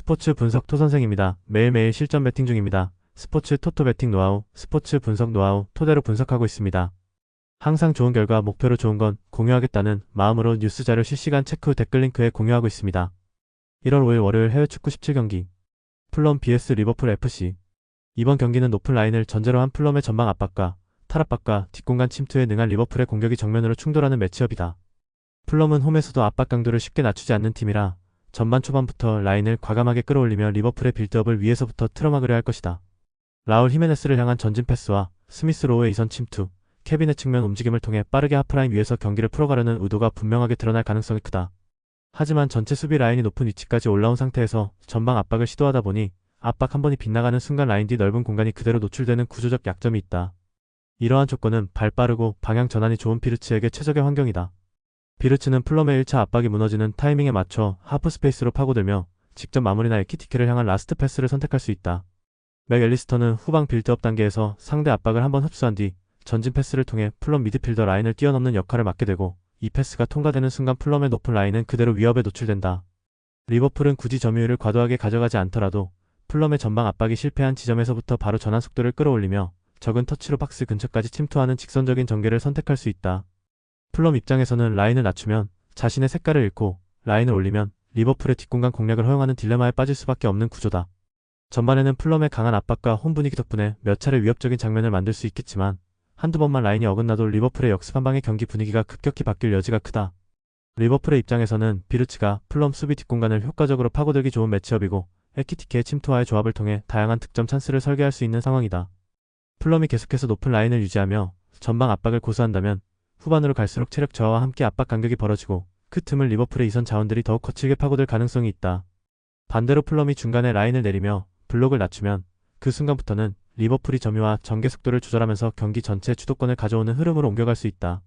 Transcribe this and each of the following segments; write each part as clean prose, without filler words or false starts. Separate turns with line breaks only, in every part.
스포츠 분석 토선생입니다. 매일매일 실전 배팅 중입니다. 스포츠 토토 배팅 노하우, 스포츠 분석 노하우 토대로 분석하고 있습니다. 항상 좋은 결과 목표로 좋은 건 공유하겠다는 마음으로 뉴스 자료 실시간 체크 후 댓글 링크에 공유하고 있습니다. 1월 5일 월요일 해외 축구 17경기 풀럼 vs 리버풀 FC. 이번 경기는 높은 라인을 전제로 한 풀럼의 전방 압박과 탈압박과 뒷공간 침투에 능한 리버풀의 공격이 정면으로 충돌하는 매치업이다. 풀럼은 홈에서도 압박 강도를 쉽게 낮추지 않는 팀이라 전반 초반부터 라인을 과감하게 끌어올리며 리버풀의 빌드업을 위에서부터 틀어막으려 할 것이다. 라울 히메네스를 향한 전진 패스와 스미스 로우의 이선 침투, 케빈의 측면 움직임을 통해 빠르게 하프라인 위에서 경기를 풀어가려는 의도가 분명하게 드러날 가능성이 크다. 하지만 전체 수비 라인이 높은 위치까지 올라온 상태에서 전방 압박을 시도하다 보니 압박 한 번이 빗나가는 순간 라인 뒤 넓은 공간이 그대로 노출되는 구조적 약점이 있다. 이러한 조건은 발 빠르고 방향 전환이 좋은 피르츠에게 최적의 환경이다. 피르츠는 풀럼의 1차 압박이 무너지는 타이밍에 맞춰 하프 스페이스로 파고들며 직접 마무리나 에키티케를 향한 라스트 패스를 선택할 수 있다. 맥 앨리스터는 후방 빌드업 단계에서 상대 압박을 한번 흡수한 뒤 전진 패스를 통해 풀럼 미드필더 라인을 뛰어넘는 역할을 맡게 되고 이 패스가 통과되는 순간 풀럼의 높은 라인은 그대로 위협에 노출된다. 리버풀은 굳이 점유율을 과도하게 가져가지 않더라도 풀럼의 전방 압박이 실패한 지점에서부터 바로 전환 속도를 끌어올리며 적은 터치로 박스 근처까지 침투하는 직선적인 전개를 선택할 수 있다. 풀럼 입장에서는 라인을 낮추면 자신의 색깔을 잃고 라인을 올리면 리버풀의 뒷공간 공략을 허용하는 딜레마에 빠질 수밖에 없는 구조다. 전반에는 풀럼의 강한 압박과 홈 분위기 덕분에 몇 차례 위협적인 장면을 만들 수 있겠지만 한두 번만 라인이 어긋나도 리버풀의 역습 한 방의 경기 분위기가 급격히 바뀔 여지가 크다. 리버풀의 입장에서는 비르츠가 풀럼 수비 뒷공간을 효과적으로 파고들기 좋은 매치업이고 에키티케의 침투와의 조합을 통해 다양한 득점 찬스를 설계할 수 있는 상황이다. 풀럼이 계속해서 높은 라인을 유지하며 전방 압박을 고수한다면 후반으로 갈수록 체력 저하와 함께 압박 간격이 벌어지고 그 틈을 리버풀의 이선 자원들이 더욱 거칠게 파고들 가능성이 있다. 반대로 풀럼이 중간에 라인을 내리며 블록을 낮추면 그 순간부터는 리버풀이 점유와 전개 속도를 조절하면서 경기 전체의 주도권을 가져오는 흐름으로 옮겨갈 수 있다.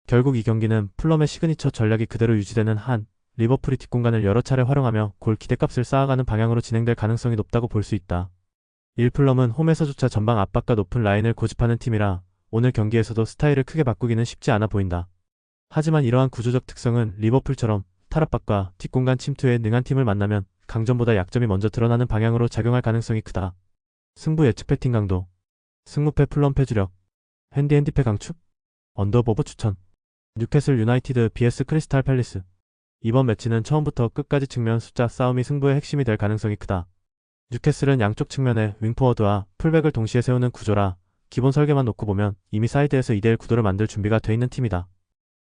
결국 이 경기는 풀럼의 시그니처 전략이 그대로 유지되는 한 리버풀이 뒷공간을 여러 차례 활용하며 골 기대값을 쌓아가는 방향으로 진행될 가능성이 높다고 볼 수 있다. 1풀럼은 홈에서조차 전방 압박과 높은 라인을 고집하는 팀이라 오늘 경기에서도 스타일을 크게 바꾸기는 쉽지 않아 보인다. 하지만 이러한 구조적 특성은 리버풀처럼 탈압박과 뒷공간 침투에 능한 팀을 만나면 강점보다 약점이 먼저 드러나는 방향으로 작용할 가능성이 크다. 승부 예측 배팅 강도, 승무패 풀럼패 주력, 핸디패 강축, 언더보브 추천. 뉴캐슬 유나이티드 vs 크리스탈 팰리스. 이번 매치는 처음부터 끝까지 측면 숫자 싸움이 승부의 핵심이 될 가능성이 크다. 뉴캐슬은 양쪽 측면에 윙포워드와 풀백을 동시에 세우는 구조라 기본 설계만 놓고 보면 이미 사이드에서 2대1 구도를 만들 준비가 돼 있는 팀이다.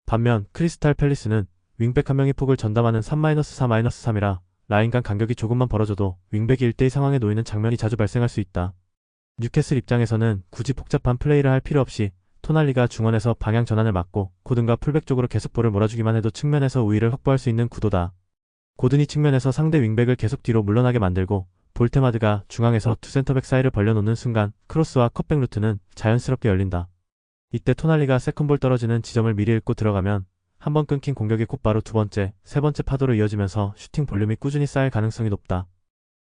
반면 크리스탈 팰리스는 윙백 한 명이 폭을 전담하는 3-4-3이라 라인 간 간격이 조금만 벌어져도 윙백이 1대2 상황에 놓이는 장면이 자주 발생할 수 있다. 뉴캐슬 입장에서는 굳이 복잡한 플레이를 할 필요 없이 토날리가 중원에서 방향 전환을 막고 고든과 풀백 쪽으로 계속 볼을 몰아주기만 해도 측면에서 우위를 확보할 수 있는 구도다. 고든이 측면에서 상대 윙백을 계속 뒤로 물러나게 만들고 볼테마드가 중앙에서 두 센터백 사이를 벌려놓는 순간 크로스와 컷백 루트는 자연스럽게 열린다. 이때 토날리가 세컨볼 떨어지는 지점을 미리 읽고 들어가면 한번 끊긴 공격이 곧바로 두 번째, 세 번째 파도로 이어지면서 슈팅 볼륨이 꾸준히 쌓일 가능성이 높다.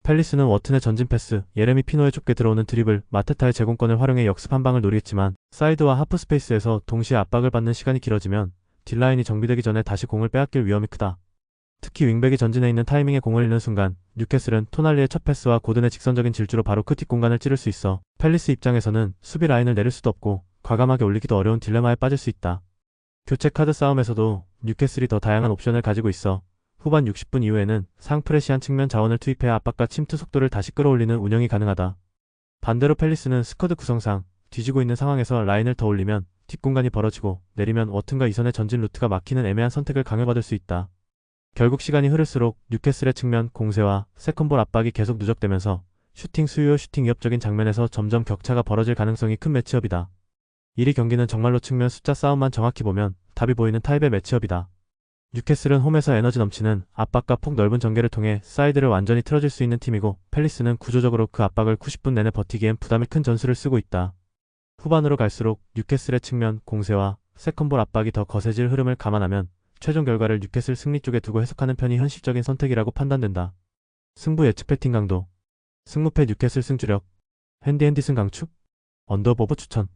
팰리스는 워튼의 전진 패스, 예레미 피노의 좁게 들어오는 드리블, 마테타의 제공권을 활용해 역습 한 방을 노리겠지만 사이드와 하프 스페이스에서 동시에 압박을 받는 시간이 길어지면 딜라인이 정비되기 전에 다시 공을 빼앗길 위험이 크다. 특히 윙백이 전진해 있는 타이밍에 공을 잃는 순간 뉴캐슬은 토날리의 첫 패스와 고든의 직선적인 질주로 바로 그 뒷공간을 찌를 수 있어 팰리스 입장에서는 수비 라인을 내릴 수도 없고 과감하게 올리기도 어려운 딜레마에 빠질 수 있다. 교체 카드 싸움에서도 뉴캐슬이 더 다양한 옵션을 가지고 있어 후반 60분 이후에는 상프레시한 측면 자원을 투입해 압박과 침투 속도를 다시 끌어올리는 운영이 가능하다. 반대로 팰리스는 스쿼드 구성상 뒤지고 있는 상황에서 라인을 더 올리면 뒷공간이 벌어지고 내리면 워튼과 이선의 전진 루트가 막히는 애매한 선택을 강요받을 수 있다. 결국 시간이 흐를수록 뉴캐슬의 측면 공세와 세컨볼 압박이 계속 누적되면서 슈팅 수요 슈팅 위협적인 장면에서 점점 격차가 벌어질 가능성이 큰 매치업이다. 1위 경기는 정말로 측면 숫자 싸움만 정확히 보면 답이 보이는 타입의 매치업이다. 뉴캐슬은 홈에서 에너지 넘치는 압박과 폭 넓은 전개를 통해 사이드를 완전히 틀어줄 수 있는 팀이고 팰리스는 구조적으로 그 압박을 90분 내내 버티기엔 부담이 큰 전술을 쓰고 있다. 후반으로 갈수록 뉴캐슬의 측면 공세와 세컨볼 압박이 더 거세질 흐름을 감안하면 최종 결과를 뉴캐슬 승리 쪽에 두고 해석하는 편이 현실적인 선택이라고 판단된다. 승부 예측 배팅 강도, 승무패 뉴캐슬 승주력, 핸디승 강축, 언더보브 추천.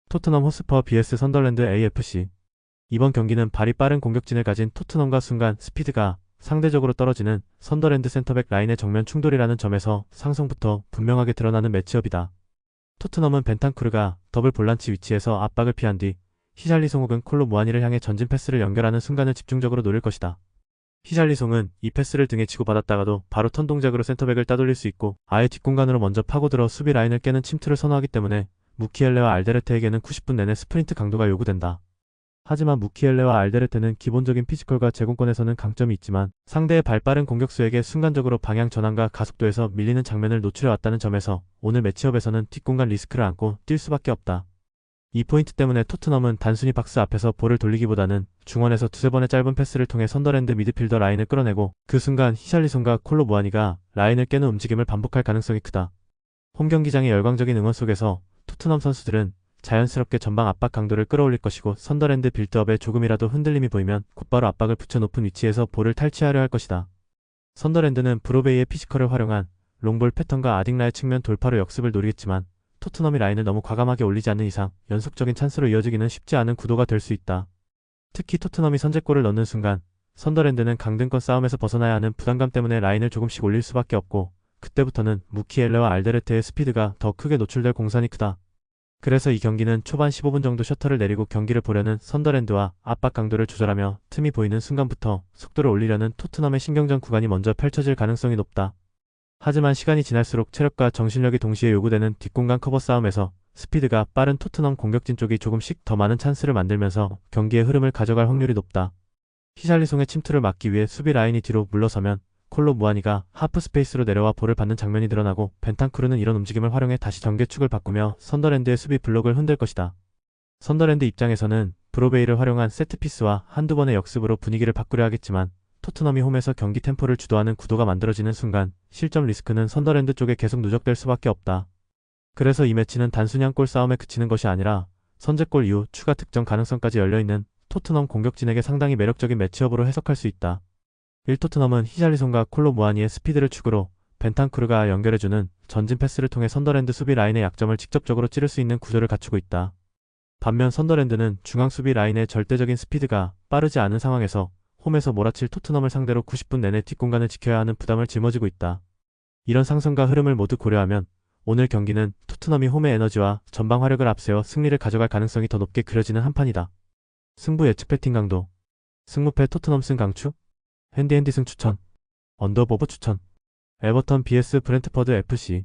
토트넘 호스퍼 vs 선덜랜드 AFC. 이번 경기는 발이 빠른 공격진을 가진 토트넘과 순간 스피드가 상대적으로 떨어지는 선더랜드 센터백 라인의 정면 충돌이라는 점에서 상성부터 분명하게 드러나는 매치업이다. 토트넘은 벤탄쿠르가 더블 볼란치 위치에서 압박을 피한 뒤 히샬리송 혹은 콜로 무아니를 향해 전진 패스를 연결하는 순간을 집중적으로 노릴 것이다. 히샬리송은 이 패스를 등에 치고 받았다가도 바로 턴 동작으로 센터백을 따돌릴 수 있고 아예 뒷공간으로 먼저 파고들어 수비 라인을 깨는 침투를 선호하기 때문에 무키엘레와 알데르테에게는 90분 내내 스프린트 강도가 요구된다. 하지만 무키엘레와 알데르테는 기본적인 피지컬과 제공권에서는 강점이 있지만 상대의 발빠른 공격수에게 순간적으로 방향 전환과 가속도에서 밀리는 장면을 노출해왔다는 점에서 오늘 매치업에서는 뒷공간 리스크를 안고 뛸 수밖에 없다. 이 포인트 때문에 토트넘은 단순히 박스 앞에서 볼을 돌리기보다는 중원에서 두세 번의 짧은 패스를 통해 선더랜드 미드필더 라인을 끌어내고 그 순간 히샬리송과 콜로 무아니가 라인을 깨는 움직임을 반복할 가능성이 크다. 홈 경기장의 열광적인 응원 속에서 토트넘 선수들은 자연스럽게 전방 압박 강도를 끌어올릴 것이고 선더랜드 빌드업에 조금이라도 흔들림이 보이면 곧바로 압박을 붙여 높은 위치에서 볼을 탈취하려 할 것이다. 선더랜드는 브로베이의 피지컬을 활용한 롱볼 패턴과 아딩라의 측면 돌파로 역습을 노리겠지만 토트넘이 라인을 너무 과감하게 올리지 않는 이상 연속적인 찬스로 이어지기는 쉽지 않은 구도가 될 수 있다. 특히 토트넘이 선제골을 넣는 순간 선더랜드는 강등권 싸움에서 벗어나야 하는 부담감 때문에 라인을 조금씩 올릴 수밖에 없고 그때부터는 무키엘레와 알데르테의 스피드가 더 크게 노출될 공산이 크다. 그래서 이 경기는 초반 15분 정도 셔터를 내리고 경기를 보려는 선더랜드와 압박 강도를 조절하며 틈이 보이는 순간부터 속도를 올리려는 토트넘의 신경전 구간이 먼저 펼쳐질 가능성이 높다. 하지만 시간이 지날수록 체력과 정신력이 동시에 요구되는 뒷공간 커버 싸움에서 스피드가 빠른 토트넘 공격진 쪽이 조금씩 더 많은 찬스를 만들면서 경기의 흐름을 가져갈 확률이 높다. 히샬리송의 침투를 막기 위해 수비 라인이 뒤로 물러서면 콜로 무아니가 하프 스페이스로 내려와 볼을 받는 장면이 드러나고 벤탄쿠르는 이런 움직임을 활용해 다시 전개축을 바꾸며 선더랜드의 수비 블록을 흔들 것이다. 선더랜드 입장에서는 브로베이를 활용한 세트피스와 한두 번의 역습으로 분위기를 바꾸려 하겠지만 토트넘이 홈에서 경기 템포를 주도하는 구도가 만들어지는 순간 실점 리스크는 선더랜드 쪽에 계속 누적될 수밖에 없다. 그래서 이 매치는 단순히 한 골 싸움에 그치는 것이 아니라 선제골 이후 추가 득점 가능성까지 열려있는 토트넘 공격진에게 상당히 매력적인 매치업으로 해석할 수 있다. 1토트넘은 히샬리송과 콜로 무아니의 스피드를 축으로 벤탄쿠르가 연결해주는 전진 패스를 통해 선더랜드 수비 라인의 약점을 직접적으로 찌를 수 있는 구조를 갖추고 있다. 반면 선더랜드는 중앙 수비 라인의 절대적인 스피드가 빠르지 않은 상황에서 홈에서 몰아칠 토트넘을 상대로 90분 내내 뒷공간을 지켜야 하는 부담을 짊어지고 있다. 이런 상승과 흐름을 모두 고려하면 오늘 경기는 토트넘이 홈의 에너지와 전방 화력을 앞세워 승리를 가져갈 가능성이 더 높게 그려지는 한판이다. 승부 예측 배팅 강도 승무패 토트넘 승 강추 핸디 승 추천 언더보브 추천 에버턴 vs 브렌트퍼드 FC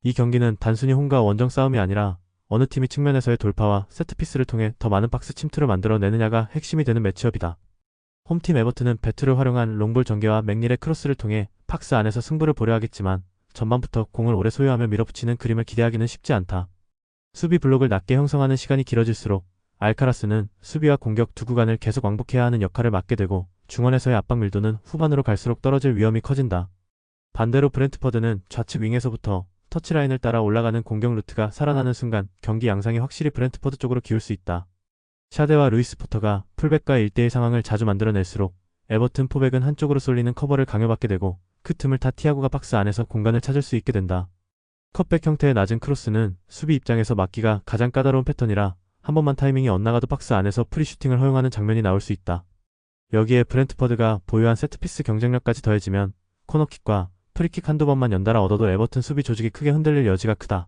이 경기는 단순히 홈과 원정 싸움이 아니라 어느 팀이 측면에서의 돌파와 세트피스를 통해 더 많은 박스 침투를 만들어내느냐가 핵심이 되는 매치업이다. 홈팀 에버튼은 배트를 활용한 롱볼 전개와 맥닐의 크로스를 통해 박스 안에서 승부를 보려 하겠지만 전반부터 공을 오래 소유하며 밀어붙이는 그림을 기대하기는 쉽지 않다. 수비 블록을 낮게 형성하는 시간이 길어질수록 알카라스는 수비와 공격 두 구간을 계속 왕복해야 하는 역할을 맡게 되고 중원에서의 압박 밀도는 후반으로 갈수록 떨어질 위험이 커진다. 반대로 브렌트퍼드는 좌측 윙에서부터 터치라인을 따라 올라가는 공격 루트가 살아나는 순간 경기 양상이 확실히 브렌트퍼드 쪽으로 기울 수 있다. 샤데와 루이스 포터가 풀백과 1대1 상황을 자주 만들어낼수록 에버튼 포백은 한쪽으로 쏠리는 커버를 강요받게 되고 그 틈을 타 티아고가 박스 안에서 공간을 찾을 수 있게 된다. 컷백 형태의 낮은 크로스는 수비 입장에서 막기가 가장 까다로운 패턴이라 한 번만 타이밍이 엇나가도 박스 안에서 프리슈팅을 허용하는 장면이 나올 수 있다. 여기에 브렌트퍼드가 보유한 세트피스 경쟁력까지 더해지면 코너킥과 프리킥 한두 번만 연달아 얻어도 에버튼 수비 조직이 크게 흔들릴 여지가 크다.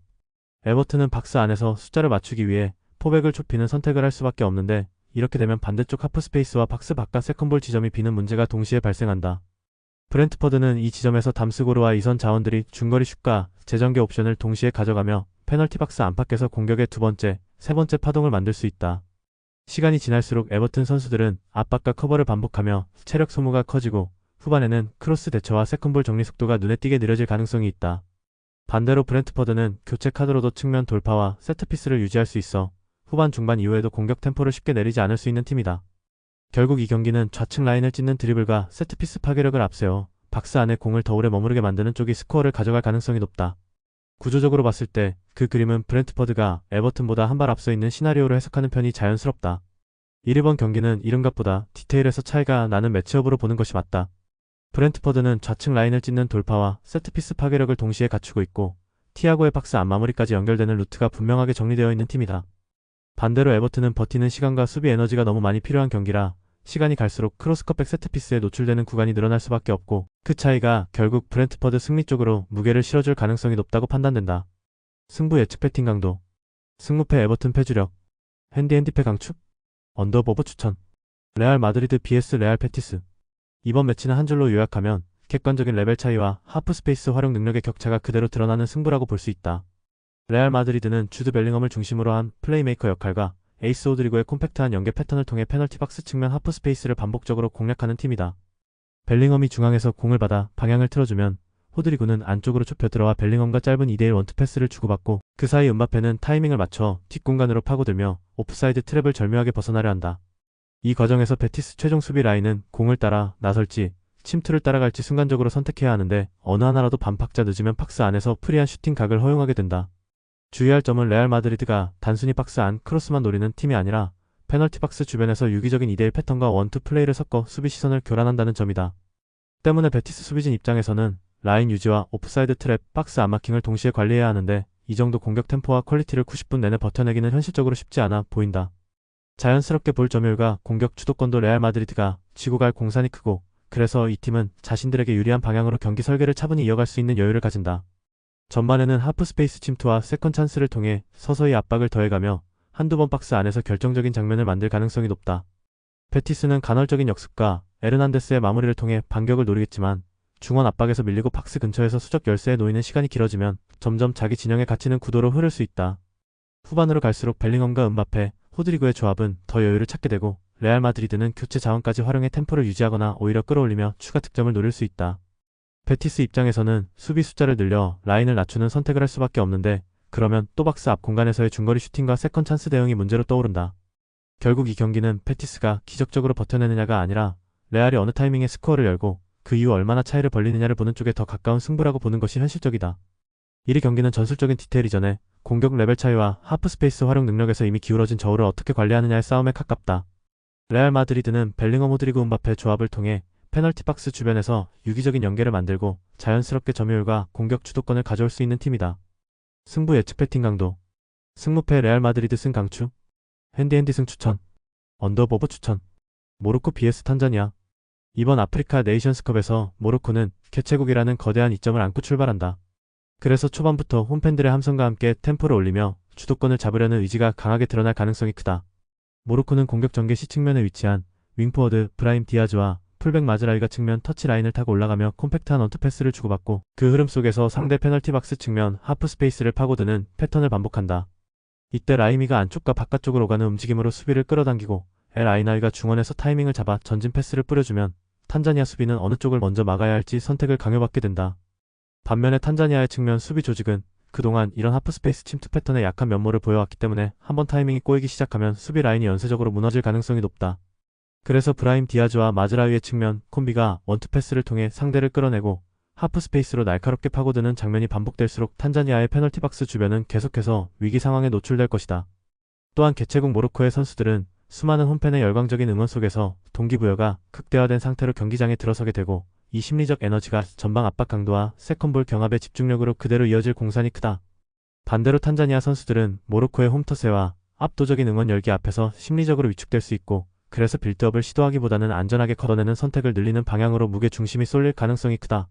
에버튼은 박스 안에서 숫자를 맞추기 위해 포백을 좁히는 선택을 할 수밖에 없는데 이렇게 되면 반대쪽 하프 스페이스와 박스 바깥 세컨볼 지점이 비는 문제가 동시에 발생한다. 브렌트퍼드는 이 지점에서 담스고르와 이선 자원들이 중거리 슛과 재전개 옵션을 동시에 가져가며 페널티 박스 안팎에서 공격의 두 번째, 세 번째 파동을 만들 수 있다. 시간이 지날수록 에버튼 선수들은 압박과 커버를 반복하며 체력 소모가 커지고 후반에는 크로스 대처와 세컨볼 정리 속도가 눈에 띄게 느려질 가능성이 있다. 반대로 브렌트퍼드는 교체 카드로도 측면 돌파와 세트피스를 유지할 수 있어 후반 중반 이후에도 공격 템포를 쉽게 내리지 않을 수 있는 팀이다. 결국 이 경기는 좌측 라인을 찢는 드리블과 세트피스 파괴력을 앞세워 박스 안에 공을 더 오래 머무르게 만드는 쪽이 스코어를 가져갈 가능성이 높다. 구조적으로 봤을 때 그 그림은 브렌트퍼드가 에버튼보다 한 발 앞서 있는 시나리오로 해석하는 편이 자연스럽다. 1번 경기는 이름값보다 디테일에서 차이가 나는 매치업으로 보는 것이 맞다. 브렌트퍼드는 좌측 라인을 찢는 돌파와 세트피스 파괴력을 동시에 갖추고 있고 티아고의 박스 안 마무리까지 연결되는 루트가 분명하게 정리되어 있는 팀이다. 반대로 에버튼은 버티는 시간과 수비 에너지가 너무 많이 필요한 경기라 시간이 갈수록 크로스컵백 세트피스에 노출되는 구간이 늘어날 수밖에 없고 그 차이가 결국 브렌트퍼드 승리 쪽으로 무게를 실어줄 가능성이 높다고 판단된다. 승부 예측 배팅 강도. 승무패 에버튼 패주력. 핸디패 강축. 언더오버 추천. 레알 마드리드 vs 레알 베티스. 이번 매치는 한 줄로 요약하면 객관적인 레벨 차이와 하프스페이스 활용 능력의 격차가 그대로 드러나는 승부라고 볼 수 있다. 레알 마드리드는 주드 벨링엄을 중심으로 한 플레이메이커 역할과 에이스 오드리고의 콤팩트한 연계 패턴을 통해 페널티 박스 측면 하프스페이스를 반복적으로 공략하는 팀이다. 벨링엄이 중앙에서 공을 받아 방향을 틀어주면 호드리고는 안쪽으로 좁혀 들어와 벨링엄과 짧은 2대1 원투 패스를 주고받고 그 사이 음바페는 타이밍을 맞춰 뒷공간으로 파고들며 오프사이드 트랩을 절묘하게 벗어나려 한다. 이 과정에서 베티스 최종 수비 라인은 공을 따라 나설지 침투를 따라갈지 순간적으로 선택해야 하는데 어느 하나라도 반박자 늦으면 박스 안에서 프리한 슈팅 각을 허용하게 된다. 주의할 점은 레알 마드리드가 단순히 박스 안 크로스만 노리는 팀이 아니라 페널티 박스 주변에서 유기적인 2대1 패턴과 원투 플레이를 섞어 수비 시선을 교란한다는 점이다. 때문에 베티스 수비진 입장에서는 라인 유지와 오프사이드 트랩, 박스 안마킹을 동시에 관리해야 하는데 이 정도 공격 템포와 퀄리티를 90분 내내 버텨내기는 현실적으로 쉽지 않아 보인다. 자연스럽게 볼 점유율과 공격 주도권도 레알 마드리드가 쥐고 갈 공산이 크고 그래서 이 팀은 자신들에게 유리한 방향으로 경기 설계를 차분히 이어갈 수 있는 여유를 가진다. 전반에는 하프스페이스 침투와 세컨 찬스를 통해 서서히 압박을 더해가며 한두 번 박스 안에서 결정적인 장면을 만들 가능성이 높다. 베티스는 간헐적인 역습과 에르난데스의 마무리를 통해 반격을 노리겠지만 중원 압박에서 밀리고 박스 근처에서 수적 열세에 놓이는 시간이 길어지면 점점 자기 진영에 갇히는 구도로 흐를 수 있다. 후반으로 갈수록 벨링엄과 음바페, 호드리고의 조합은 더 여유를 찾게 되고 레알 마드리드는 교체 자원까지 활용해 템포를 유지하거나 오히려 끌어올리며 추가 득점을 노릴 수 있다. 베티스 입장에서는 수비 숫자를 늘려 라인을 낮추는 선택을 할 수밖에 없는데 그러면 또 박스 앞 공간에서의 중거리 슈팅과 세컨 찬스 대응이 문제로 떠오른다. 결국 이 경기는 베티스가 기적적으로 버텨내느냐가 아니라 레알이 어느 타이밍에 스코어를 열고 그 이후 얼마나 차이를 벌리느냐를 보는 쪽에 더 가까운 승부라고 보는 것이 현실적이다. 1위 경기는 전술적인 디테일 이전에 공격 레벨 차이와 하프스페이스 활용 능력에서 이미 기울어진 저울을 어떻게 관리하느냐의 싸움에 가깝다. 레알 마드리드는 벨링엄 호드리고 음바페 조합을 통해 페널티 박스 주변에서 유기적인 연계를 만들고 자연스럽게 점유율과 공격 주도권을 가져올 수 있는 팀이다. 승부 예측 배팅 강도. 승무패 레알 마드리드 승 강추. 핸디 승 추천. 언더오버 추천. 모로코 vs 탄자니아. 이번 아프리카 네이션스컵에서 모로코는 개최국이라는 거대한 이점을 안고 출발한다. 그래서 초반부터 홈팬들의 함성과 함께 템포를 올리며 주도권을 잡으려는 의지가 강하게 드러날 가능성이 크다. 모로코는 공격 전개 시 측면에 위치한 윙포워드 브라임 디아즈와 풀백 마즈라위가 측면 터치라인을 타고 올라가며 콤팩트한 원투 패스를 주고받고 그 흐름 속에서 상대 페널티 박스 측면 하프 스페이스를 파고드는 패턴을 반복한다. 이때 라이미가 안쪽과 바깥쪽으로 오가는 움직임으로 수비를 끌어당기고 엘 아이나위가 중원에서 타이밍을 잡아 전진 패스를 뿌려주면 탄자니아 수비는 어느 쪽을 먼저 막아야 할지 선택을 강요받게 된다. 반면에 탄자니아의 측면 수비 조직은 그동안 이런 하프스페이스 침투 패턴의 약한 면모를 보여왔기 때문에 한번 타이밍이 꼬이기 시작하면 수비 라인이 연쇄적으로 무너질 가능성이 높다. 그래서 브라임 디아즈와 마즈라위의 측면 콤비가 원투 패스를 통해 상대를 끌어내고 하프스페이스로 날카롭게 파고드는 장면이 반복될수록 탄자니아의 페널티 박스 주변은 계속해서 위기 상황에 노출될 것이다. 또한 개최국 모로코의 선수들은 수많은 홈팬의 열광적인 응원 속에서 동기부여가 극대화된 상태로 경기장에 들어서게 되고 이 심리적 에너지가 전방 압박 강도와 세컨볼 경합의 집중력으로 그대로 이어질 공산이 크다. 반대로 탄자니아 선수들은 모로코의 홈터세와 압도적인 응원 열기 앞에서 심리적으로 위축될 수 있고 그래서 빌드업을 시도하기보다는 안전하게 걷어내는 선택을 늘리는 방향으로 무게 중심이 쏠릴 가능성이 크다.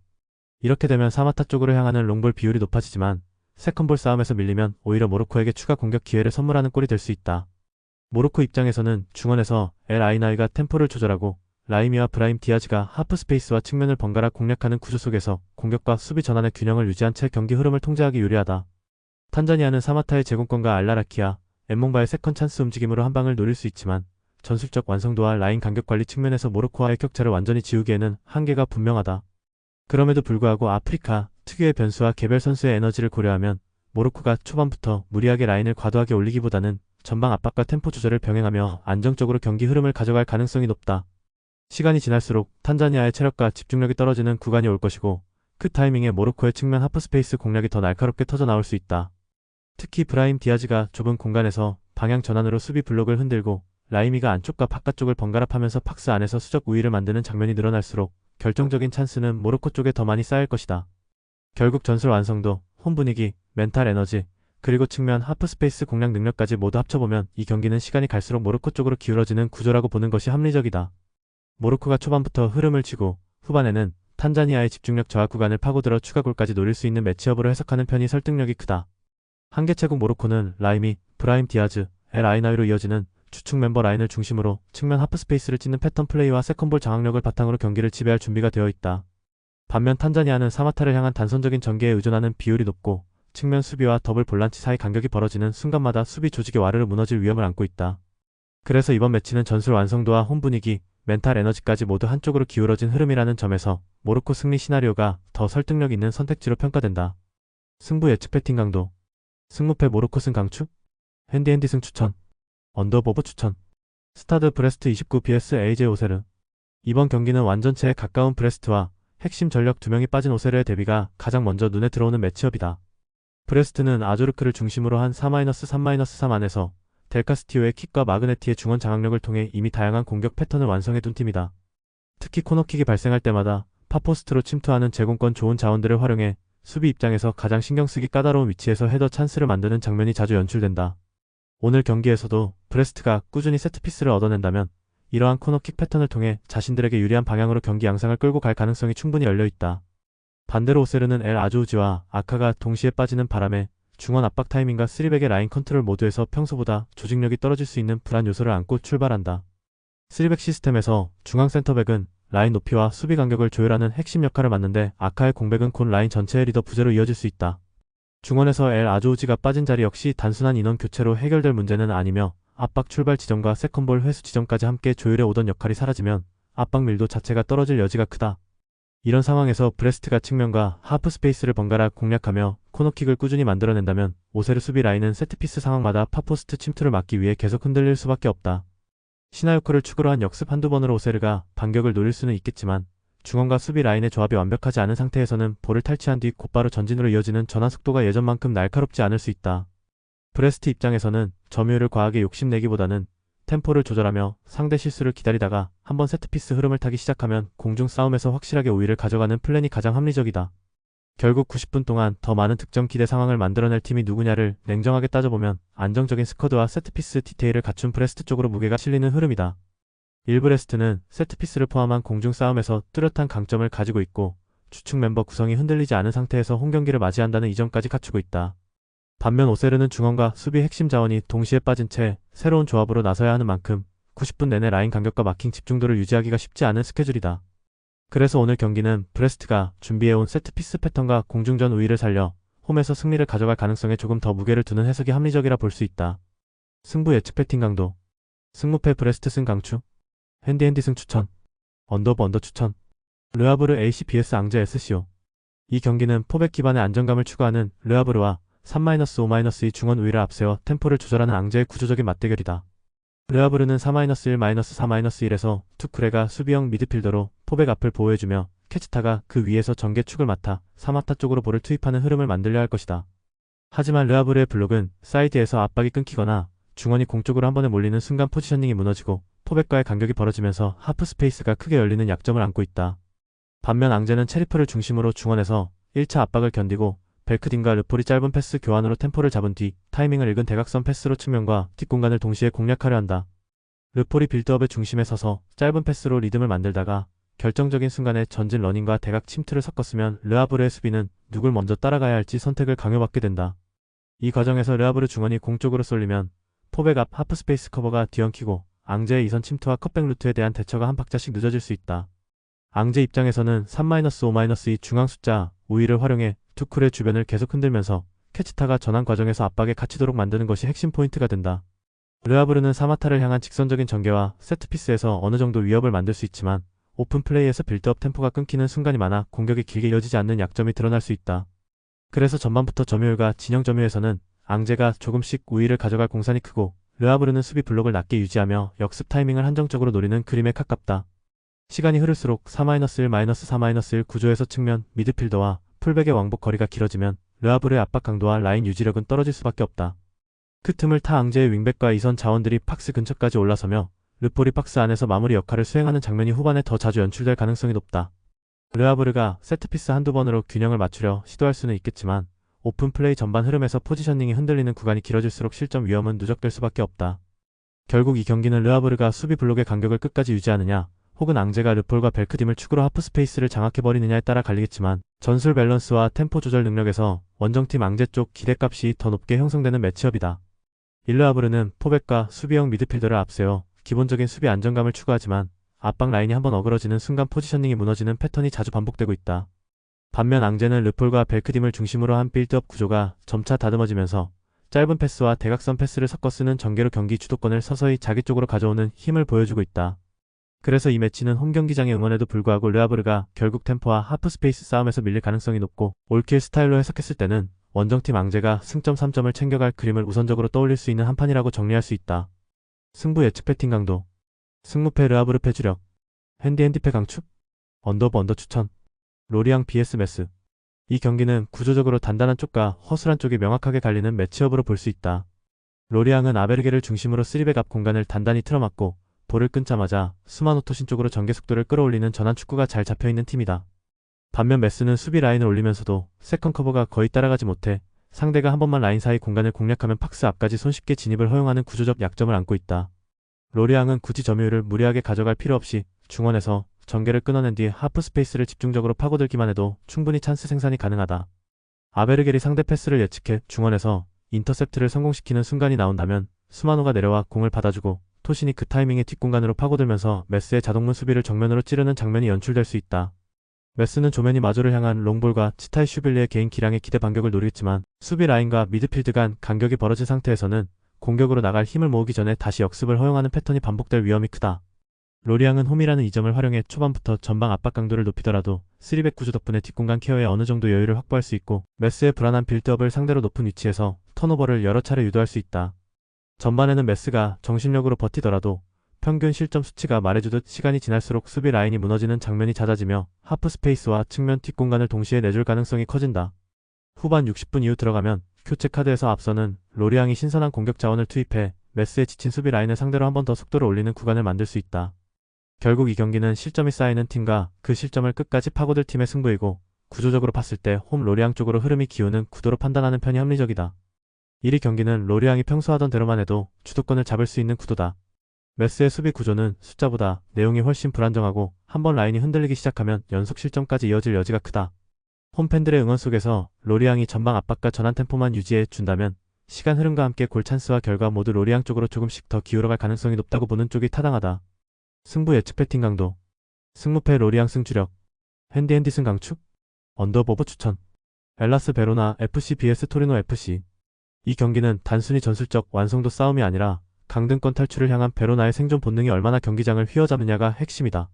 이렇게 되면 사마타 쪽으로 향하는 롱볼 비율이 높아지지만 세컨볼 싸움에서 밀리면 오히려 모로코에게 추가 공격 기회를 선물하는 꼴이 될 수 있다. 모로코 입장에서는 중원에서 엘 아이나이가 템포를 조절하고 라이미와 브라임 디아즈가 하프스페이스와 측면을 번갈아 공략하는 구조 속에서 공격과 수비 전환의 균형을 유지한 채 경기 흐름을 통제하기 유리하다. 탄자니아는 사마타의 제공권과 알라라키아, 엠몽바의 세컨 찬스 움직임으로 한 방을 노릴 수 있지만 전술적 완성도와 라인 간격 관리 측면에서 모로코와의 격차를 완전히 지우기에는 한계가 분명하다. 그럼에도 불구하고 아프리카 특유의 변수와 개별 선수의 에너지를 고려하면 모로코가 초반부터 무리하게 라인을 과도하게 올리기보다는 전방 압박과 템포 조절을 병행하며 안정적으로 경기 흐름을 가져갈 가능성이 높다. 시간이 지날수록 탄자니아의 체력과 집중력이 떨어지는 구간이 올 것이고 그 타이밍에 모로코의 측면 하프스페이스 공략이 더 날카롭게 터져나올 수 있다. 특히 브라임 디아즈가 좁은 공간에서 방향 전환으로 수비 블록을 흔들고 라이미가 안쪽과 바깥쪽을 번갈아 파면서 박스 안에서 수적 우위를 만드는 장면이 늘어날수록 결정적인 찬스는 모로코 쪽에 더 많이 쌓일 것이다. 결국 전술 완성도, 홈 분위기, 멘탈 에너지, 그리고 측면 하프스페이스 공략 능력까지 모두 합쳐보면 이 경기는 시간이 갈수록 모로코 쪽으로 기울어지는 구조라고 보는 것이 합리적이다. 모로코가 초반부터 흐름을 쥐고 후반에는 탄자니아의 집중력 저하 구간을 파고들어 추가골까지 노릴 수 있는 매치업으로 해석하는 편이 설득력이 크다. 한계체국 모로코는 라임이 브라임 디아즈, 엘 아이나위로 이어지는 주축 멤버 라인을 중심으로 측면 하프스페이스를 찢는 패턴 플레이와 세컨볼 장악력을 바탕으로 경기를 지배할 준비가 되어 있다. 반면 탄자니아는 사마타를 향한 단선적인 전개에 의존하는 비율이 높고 측면 수비와 더블 볼란치 사이 간격이 벌어지는 순간마다 수비 조직이 와르르 무너질 위험을 안고 있다. 그래서 이번 매치는 전술 완성도와 홈 분위기, 멘탈 에너지까지 모두 한쪽으로 기울어진 흐름이라는 점에서 모로코 승리 시나리오가 더 설득력 있는 선택지로 평가된다. 승부 예측 배팅 강도. 승무패 모로코 승 강추? 핸디핸디 승 추천. 언더보브 추천. 스타드 브레스트 29 vs AJ 오세르. 이번 경기는 완전체에 가까운 브레스트와 핵심 전력 2명이 빠진 오세르의 데뷔가 가장 먼저 눈에 들어오는 매치업이다. 브레스트는 아조르크를 중심으로 한 4-3-3 안에서 델카스티오의 킥과 마그네티의 중원 장악력을 통해 이미 다양한 공격 패턴을 완성해둔 팀이다. 특히 코너킥이 발생할 때마다 파포스트로 침투하는 제공권 좋은 자원들을 활용해 수비 입장에서 가장 신경쓰기 까다로운 위치에서 헤더 찬스를 만드는 장면이 자주 연출된다. 오늘 경기에서도 브레스트가 꾸준히 세트피스를 얻어낸다면 이러한 코너킥 패턴을 통해 자신들에게 유리한 방향으로 경기 양상을 끌고 갈 가능성이 충분히 열려있다. 반대로 오세르는 엘 아조우지와 아카가 동시에 빠지는 바람에 중원 압박 타이밍과 3백의 라인 컨트롤 모드에서 평소보다 조직력이 떨어질 수 있는 불안 요소를 안고 출발한다. 3백 시스템에서 중앙 센터백은 라인 높이와 수비 간격을 조율하는 핵심 역할을 맡는데 아카의 공백은 곧 라인 전체의 리더 부재로 이어질 수 있다. 중원에서 엘 아조우지가 빠진 자리 역시 단순한 인원 교체로 해결될 문제는 아니며 압박 출발 지점과 세컨볼 회수 지점까지 함께 조율해 오던 역할이 사라지면 압박 밀도 자체가 떨어질 여지가 크다. 이런 상황에서 브레스트가 측면과 하프 스페이스를 번갈아 공략하며 코너킥을 꾸준히 만들어낸다면 오세르 수비 라인은 세트피스 상황마다 파포스트 침투를 막기 위해 계속 흔들릴 수밖에 없다. 시나요코를 축으로 한 역습 한두 번으로 오세르가 반격을 노릴 수는 있겠지만 중원과 수비 라인의 조합이 완벽하지 않은 상태에서는 볼을 탈취한 뒤 곧바로 전진으로 이어지는 전환 속도가 예전만큼 날카롭지 않을 수 있다. 브레스트 입장에서는 점유율을 과하게 욕심내기보다는 템포를 조절하며 상대 실수를 기다리다가 한번 세트피스 흐름을 타기 시작하면 공중 싸움에서 확실하게 우위를 가져가는 플랜이 가장 합리적이다. 결국 90분 동안 더 많은 득점 기대 상황을 만들어낼 팀이 누구냐를 냉정하게 따져보면 안정적인 스쿼드와 세트피스 디테일을 갖춘 브레스트 쪽으로 무게가 실리는 흐름이다. 일브레스트는 세트피스를 포함한 공중 싸움에서 뚜렷한 강점을 가지고 있고 주축 멤버 구성이 흔들리지 않은 상태에서 홈경기를 맞이한다는 이점까지 갖추고 있다. 반면 오세르는 중원과 수비 핵심 자원이 동시에 빠진 채 새로운 조합으로 나서야 하는 만큼 90분 내내 라인 간격과 마킹 집중도를 유지하기가 쉽지 않은 스케줄이다. 그래서 오늘 경기는 브레스트가 준비해온 세트피스 패턴과 공중전 우위를 살려 홈에서 승리를 가져갈 가능성에 조금 더 무게를 두는 해석이 합리적이라 볼 수 있다. 승부 예측 배팅 강도. 승무패 브레스트 승 강추. 핸디핸디 승 추천. 언더브 언더 추천. 르하브르 AC vs 앙제 SCO. 이 경기는 포백 기반의 안정감을 추구하는 르하브르와 3-5-2 중원 우위를 앞세워 템포를 조절하는 앙제의 구조적인 맞대결이다. 르하브르는 4-1-4-1에서 투쿠레가 수비형 미드필더로 포백 앞을 보호해주며 케츠타가 그 위에서 전개축을 맡아 사마타 쪽으로 볼을 투입하는 흐름을 만들려 할 것이다. 하지만 르하브르의 블록은 사이드에서 압박이 끊기거나 중원이 공 쪽으로 한 번에 몰리는 순간 포지셔닝이 무너지고 포백과의 간격이 벌어지면서 하프 스페이스가 크게 열리는 약점을 안고 있다. 반면 앙제는 체리프를 중심으로 중원에서 1차 압박을 견디고 벨크딘과 르폴이 짧은 패스 교환으로 템포를 잡은 뒤 타이밍을 읽은 대각선 패스로 측면과 뒷공간을 동시에 공략하려 한다. 르폴이 빌드업의 중심에 서서 짧은 패스로 리듬을 만들다가 결정적인 순간에 전진 러닝과 대각 침투를 섞었으면 르하브르의 수비는 누굴 먼저 따라가야 할지 선택을 강요받게 된다. 이 과정에서 르하브르 중원이 공 쪽으로 쏠리면 포백 앞 하프 스페이스 커버가 뒤엉키고 앙제의 이선 침투와 컷백 루트에 대한 대처가 한 박자씩 늦어질 수 있다. 앙제 입장에서는 3-5-2 중앙 숫자 우위를 활용해 투쿨의 주변을 계속 흔들면서 케치타가 전환 과정에서 압박에 갇히도록 만드는 것이 핵심 포인트가 된다. 르하브르는 사마타를 향한 직선적인 전개와 세트피스에서 어느 정도 위협을 만들 수 있지만 오픈 플레이에서 빌드업 템포가 끊기는 순간이 많아 공격이 길게 이어지지 않는 약점이 드러날 수 있다. 그래서 전반부터 점유율과 진영 점유에서는 앙제가 조금씩 우위를 가져갈 공산이 크고 르하브르는 수비 블록을 낮게 유지하며 역습 타이밍을 한정적으로 노리는 그림에 가깝다. 시간이 흐를수록 4-1-4-1 구조에서 측면, 미드필더와 풀백의 왕복 거리가 길어지면 르하브르의 압박 강도와 라인 유지력은 떨어질 수밖에 없다. 그 틈을 타 앙제의 윙백과 이선 자원들이 박스 근처까지 올라서며 르폴이 박스 안에서 마무리 역할을 수행하는 장면이 후반에 더 자주 연출될 가능성이 높다. 르하브르가 세트피스 한두 번으로 균형을 맞추려 시도할 수는 있겠지만 오픈 플레이 전반 흐름에서 포지셔닝이 흔들리는 구간이 길어질수록 실점 위험은 누적될 수밖에 없다. 결국 이 경기는 르하브르가 수비 블록의 간격을 끝까지 유지하느냐 혹은 앙제가 르폴과 벨크딤을 축으로 하프스페이스를 장악해버리느냐에 따라 갈리겠지만 전술 밸런스와 템포 조절 능력에서 원정팀 앙제 쪽 기대값이 더 높게 형성되는 매치업이다. 일르아브르는 포백과 수비형 미드필더를 앞세워 기본적인 수비 안정감을 추구하지만 압박 라인이 한번 어그러지는 순간 포지셔닝이 무너지는 패턴이 자주 반복되고 있다. 반면 앙제는 르폴과 벨크딤을 중심으로 한 빌드업 구조가 점차 다듬어지면서 짧은 패스와 대각선 패스를 섞어 쓰는 전개로 경기 주도권을 서서히 자기 쪽으로 가져오는 힘을 보여주고 있다. 그래서 이 매치는 홈경기장의 응원에도 불구하고 르아브르가 결국 템포와 하프스페이스 싸움에서 밀릴 가능성이 높고 올킬 스타일로 해석했을 때는 원정팀 앙제가 승점 3점을 챙겨갈 그림을 우선적으로 떠올릴 수 있는 한판이라고 정리할 수 있다. 승부 예측 배팅 강도 승무패 르아브르패 주력 핸디패 강축 언더 추천 로리앙 vs 메스 이 경기는 구조적으로 단단한 쪽과 허술한 쪽이 명확하게 갈리는 매치업으로 볼 수 있다. 로리앙은 아베르게를 중심으로 3백 앞 공간을 단단히 틀어막고 볼을 끊자마자 수마노토신 쪽으로 전개 속도를 끌어올리는 전환 축구가 잘 잡혀있는 팀이다. 반면 메스는 수비 라인을 올리면서도 세컨 커버가 거의 따라가지 못해 상대가 한 번만 라인 사이 공간을 공략하면 박스 앞까지 손쉽게 진입을 허용하는 구조적 약점을 안고 있다. 로리앙은 굳이 점유율을 무리하게 가져갈 필요 없이 중원에서 전개를 끊어낸 뒤 하프 스페이스를 집중적으로 파고들기만 해도 충분히 찬스 생산이 가능하다. 아베르겔이 상대 패스를 예측해 중원에서 인터셉트를 성공시키는 순간이 나온다면 수마노가 내려와 공을 받아주고 토신이 그 타이밍에 뒷공간으로 파고들면서 메스의 자동문 수비를 정면으로 찌르는 장면이 연출될 수 있다. 메스는 조면이 마조를 향한 롱볼과 치타이 슈빌리의 개인 기량의 기대 반격을 노리겠지만 수비 라인과 미드필드 간 간격이 벌어진 상태에서는 공격으로 나갈 힘을 모으기 전에 다시 역습을 허용하는 패턴이 반복될 위험이 크다. 로리앙은 홈이라는 이점을 활용해 초반부터 전방 압박 강도를 높이더라도 3백 구조 덕분에 뒷공간 케어에 어느 정도 여유를 확보할 수 있고 메스의 불안한 빌드업을 상대로 높은 위치에서 턴오버를 여러 차례 유도할 수 있다. 전반에는 메스가 정신력으로 버티더라도 평균 실점 수치가 말해주듯 시간이 지날수록 수비 라인이 무너지는 장면이 잦아지며 하프 스페이스와 측면 뒷공간을 동시에 내줄 가능성이 커진다. 후반 60분 이후 들어가면 교체 카드에서 앞서는 로리앙이 신선한 공격 자원을 투입해 메스의 지친 수비 라인을 상대로 한 번 더 속도를 올리는 구간을 만들 수 있다. 결국 이 경기는 실점이 쌓이는 팀과 그 실점을 끝까지 파고들 팀의 승부이고 구조적으로 봤을 때 홈 로리앙 쪽으로 흐름이 기우는 구도로 판단하는 편이 합리적이다. 1위 경기는 로리앙이 평소 하던 대로만 해도 주도권을 잡을 수 있는 구도다. 메스의 수비 구조는 숫자보다 내용이 훨씬 불안정하고 한번 라인이 흔들리기 시작하면 연속 실점까지 이어질 여지가 크다. 홈팬들의 응원 속에서 로리앙이 전방 압박과 전환 템포만 유지해 준다면 시간 흐름과 함께 골 찬스와 결과 모두 로리앙 쪽으로 조금씩 더 기울어갈 가능성이 높다고 보는 쪽이 타당하다. 승부 예측 배팅 강도 승무패 로리앙 승주력 핸디승 강축 언더보버 추천 엘라스 베로나 FC vs 토리노 FC 이 경기는 단순히 전술적 완성도 싸움이 아니라 강등권 탈출을 향한 베로나의 생존 본능이 얼마나 경기장을 휘어잡느냐가 핵심이다.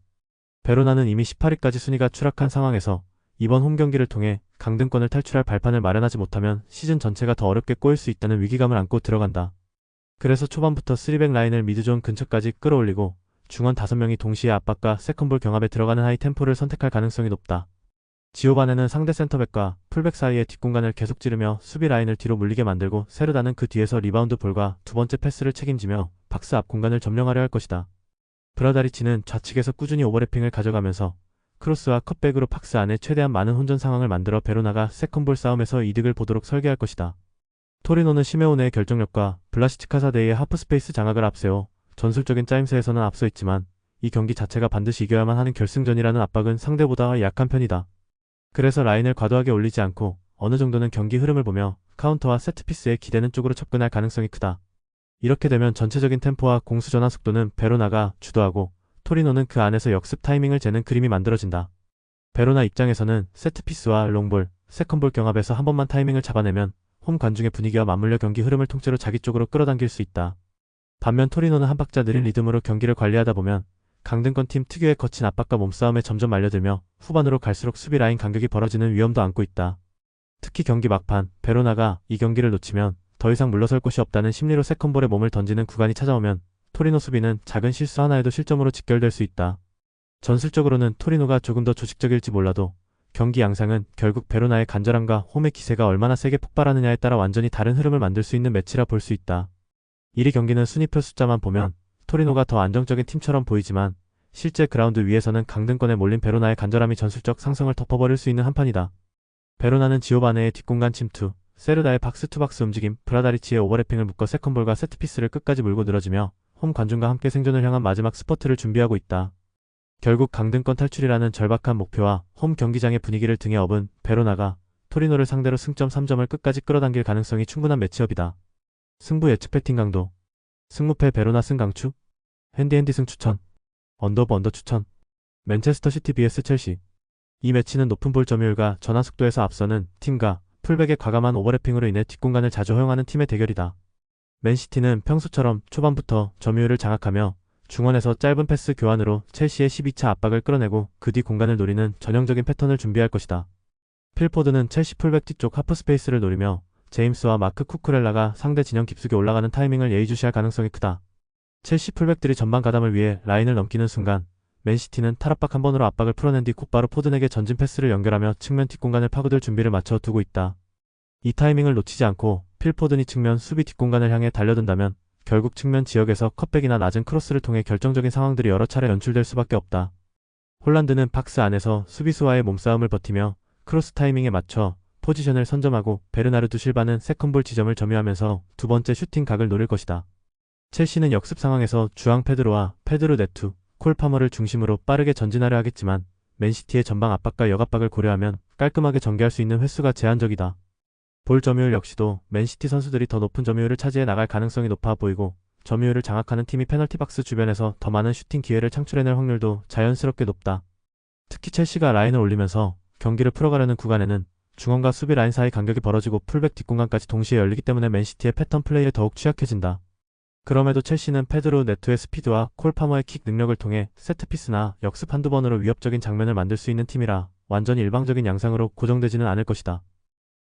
베로나는 이미 18위까지 순위가 추락한 상황에서 이번 홈 경기를 통해 강등권을 탈출할 발판을 마련하지 못하면 시즌 전체가 더 어렵게 꼬일 수 있다는 위기감을 안고 들어간다. 그래서 초반부터 3백 라인을 미드존 근처까지 끌어올리고 중원 5명이 동시에 압박과 세컨볼 경합에 들어가는 하이 템포를 선택할 가능성이 높다. 지오반에는 상대 센터백과 풀백 사이의 뒷공간을 계속 찌르며 수비 라인을 뒤로 물리게 만들고 세르다는 그 뒤에서 리바운드 볼과 두 번째 패스를 책임지며 박스 앞 공간을 점령하려 할 것이다. 브라다리치는 좌측에서 꾸준히 오버래핑을 가져가면서 크로스와 컷백으로 박스 안에 최대한 많은 혼전 상황을 만들어 베로나가 세컨볼 싸움에서 이득을 보도록 설계할 것이다. 토리노는 시메오네의 결정력과 블라시치카사데이의 하프스페이스 장악을 앞세워 전술적인 짜임새에서는 앞서 있지만 이 경기 자체가 반드시 이겨야만 하는 결승전이라는 압박은 상대보다 약한 편이다. 그래서 라인을 과도하게 올리지 않고 어느 정도는 경기 흐름을 보며 카운터와 세트피스에 기대는 쪽으로 접근할 가능성이 크다. 이렇게 되면 전체적인 템포와 공수 전환 속도는 베로나가 주도하고 토리노는 그 안에서 역습 타이밍을 재는 그림이 만들어진다. 베로나 입장에서는 세트피스와 롱볼, 세컨볼 경합에서 한 번만 타이밍을 잡아내면 홈 관중의 분위기와 맞물려 경기 흐름을 통째로 자기 쪽으로 끌어당길 수 있다. 반면 토리노는 한 박자 느린 리듬으로 경기를 관리하다 보면 강등권 팀 특유의 거친 압박과 몸싸움에 점점 말려들며 후반으로 갈수록 수비 라인 간격이 벌어지는 위험도 안고 있다. 특히 경기 막판 베로나가 이 경기를 놓치면 더 이상 물러설 곳이 없다는 심리로 세컨볼에 몸을 던지는 구간이 찾아오면 토리노 수비는 작은 실수 하나에도 실점으로 직결될 수 있다. 전술적으로는 토리노가 조금 더 조직적일지 몰라도 경기 양상은 결국 베로나의 간절함과 홈의 기세가 얼마나 세게 폭발하느냐에 따라 완전히 다른 흐름을 만들 수 있는 매치라 볼 수 있다. 1위 경기는 순위표 숫자만 보면 토리노가 더 안정적인 팀처럼 보이지만 실제 그라운드 위에서는 강등권에 몰린 베로나의 간절함이 전술적 상성을 덮어버릴 수 있는 한판이다. 베로나는 지오바네의 뒷공간 침투, 세르다의 박스2박스 움직임, 브라다리치의 오버래핑을 묶어 세컨볼과 세트피스를 끝까지 물고 늘어지며 홈 관중과 함께 생존을 향한 마지막 스퍼트를 준비하고 있다. 결국 강등권 탈출이라는 절박한 목표와 홈 경기장의 분위기를 등에 업은 베로나가 토리노를 상대로 승점 3점을 끝까지 끌어당길 가능성이 충분한 매치업이다. 승부 예측 배팅 강도. 승무패 베로나 승 강추. 핸디핸디 승 추천. 언더 오브 언더 추천. 맨체스터 시티 vs 첼시. 이 매치는 높은 볼 점유율과 전환 속도에서 앞서는 팀과 풀백의 과감한 오버래핑으로 인해 뒷공간을 자주 허용하는 팀의 대결이다. 맨시티는 평소처럼 초반부터 점유율을 장악하며 중원에서 짧은 패스 교환으로 첼시의 12차 압박을 끌어내고 그 뒤 공간을 노리는 전형적인 패턴을 준비할 것이다. 필포드는 첼시 풀백 뒤쪽 하프 스페이스를 노리며 제임스와 마크 쿠쿠렐라가 상대 진영 깊숙이 올라가는 타이밍을 예의주시할 가능성이 크다. 첼시 풀백들이 전방 가담을 위해 라인을 넘기는 순간 맨시티는 탈압박 한 번으로 압박을 풀어낸 뒤 곧바로 포든에게 전진 패스를 연결하며 측면 뒷공간을 파고들 준비를 마쳐 두고 있다. 이 타이밍을 놓치지 않고 필포든이 측면 수비 뒷공간을 향해 달려든다면 결국 측면 지역에서 컷백이나 낮은 크로스를 통해 결정적인 상황들이 여러 차례 연출될 수밖에 없다. 홀란드는 박스 안에서 수비수와의 몸싸움을 버티며 크로스 타이밍에 맞춰 포지션을 선점하고 베르나르두 실바는 세컨볼 지점을 점유하면서 두 번째 슈팅 각을 노릴 것이다. 첼시는 역습 상황에서 주앙 페드로와 페드로 네투, 콜 파머를 중심으로 빠르게 전진하려 하겠지만 맨시티의 전방 압박과 역압박을 고려하면 깔끔하게 전개할 수 있는 횟수가 제한적이다. 볼 점유율 역시도 맨시티 선수들이 더 높은 점유율을 차지해 나갈 가능성이 높아 보이고 점유율을 장악하는 팀이 페널티 박스 주변에서 더 많은 슈팅 기회를 창출해낼 확률도 자연스럽게 높다. 특히 첼시가 라인을 올리면서 경기를 풀어가려는 구간에는 중원과 수비 라인 사이 간격이 벌어지고 풀백 뒷공간까지 동시에 열리기 때문에 맨시티의 패턴 플레이에 더욱 취약해진다. 그럼에도 첼시는 페드로 네토의 스피드와 콜 파머의 킥 능력을 통해 세트피스나 역습 한두 번으로 위협적인 장면을 만들 수 있는 팀이라 완전히 일방적인 양상으로 고정되지는 않을 것이다.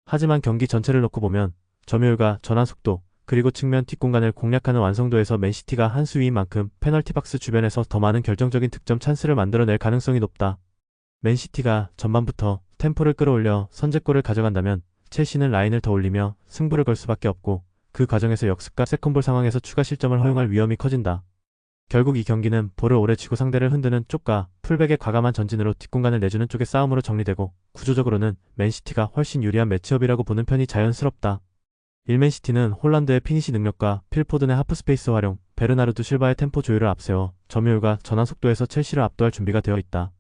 하지만 경기 전체를 놓고 보면 점유율과 전환 속도, 그리고 측면 뒷공간을 공략하는 완성도에서 맨시티가 한 수위인 만큼 페널티 박스 주변에서 더 많은 결정적인 득점 찬스를 만들어낼 가능성이 높다. 맨시티가 전반부터 템포를 끌어올려 선제골을 가져간다면 첼시는 라인을 더 올리며 승부를 걸 수밖에 없고 그 과정에서 역습과 세컨볼 상황에서 추가 실점을 허용할 위험이 커진다. 결국 이 경기는 볼을 오래 쥐고 상대를 흔드는 쪽과 풀백의 과감한 전진으로 뒷공간을 내주는 쪽의 싸움으로 정리되고 구조적으로는 맨시티가 훨씬 유리한 매치업이라고 보는 편이 자연스럽다. 1맨시티는 홀란드의 피니시 능력과 필포든의 하프스페이스 활용, 베르나르두 실바의 템포 조율을 앞세워 점유율과 전환 속도에서 첼시를 압도할 준비가 되어 있다.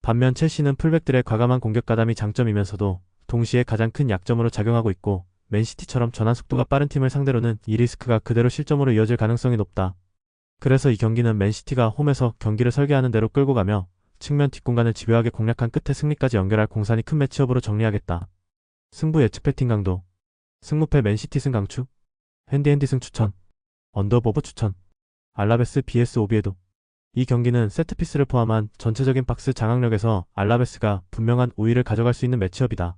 반면 첼시는 풀백들의 과감한 공격 가담이 장점이면서도 동시에 가장 큰 약점으로 작용하고 있고 맨시티처럼 전환 속도가 빠른 팀을 상대로는 이 리스크가 그대로 실점으로 이어질 가능성이 높다. 그래서 이 경기는 맨시티가 홈에서 경기를 설계하는 대로 끌고 가며 측면 뒷공간을 집요하게 공략한 끝에 승리까지 연결할 공산이 큰 매치업으로 정리하겠다. 승부 예측 배팅 강도. 승무패 맨시티 승 강추. 핸디핸디 승 추천. 언더오버 추천. 알라베스 vs 오비에도. 이 경기는 세트피스를 포함한 전체적인 박스 장악력에서 알라베스가 분명한 우위를 가져갈 수 있는 매치업이다.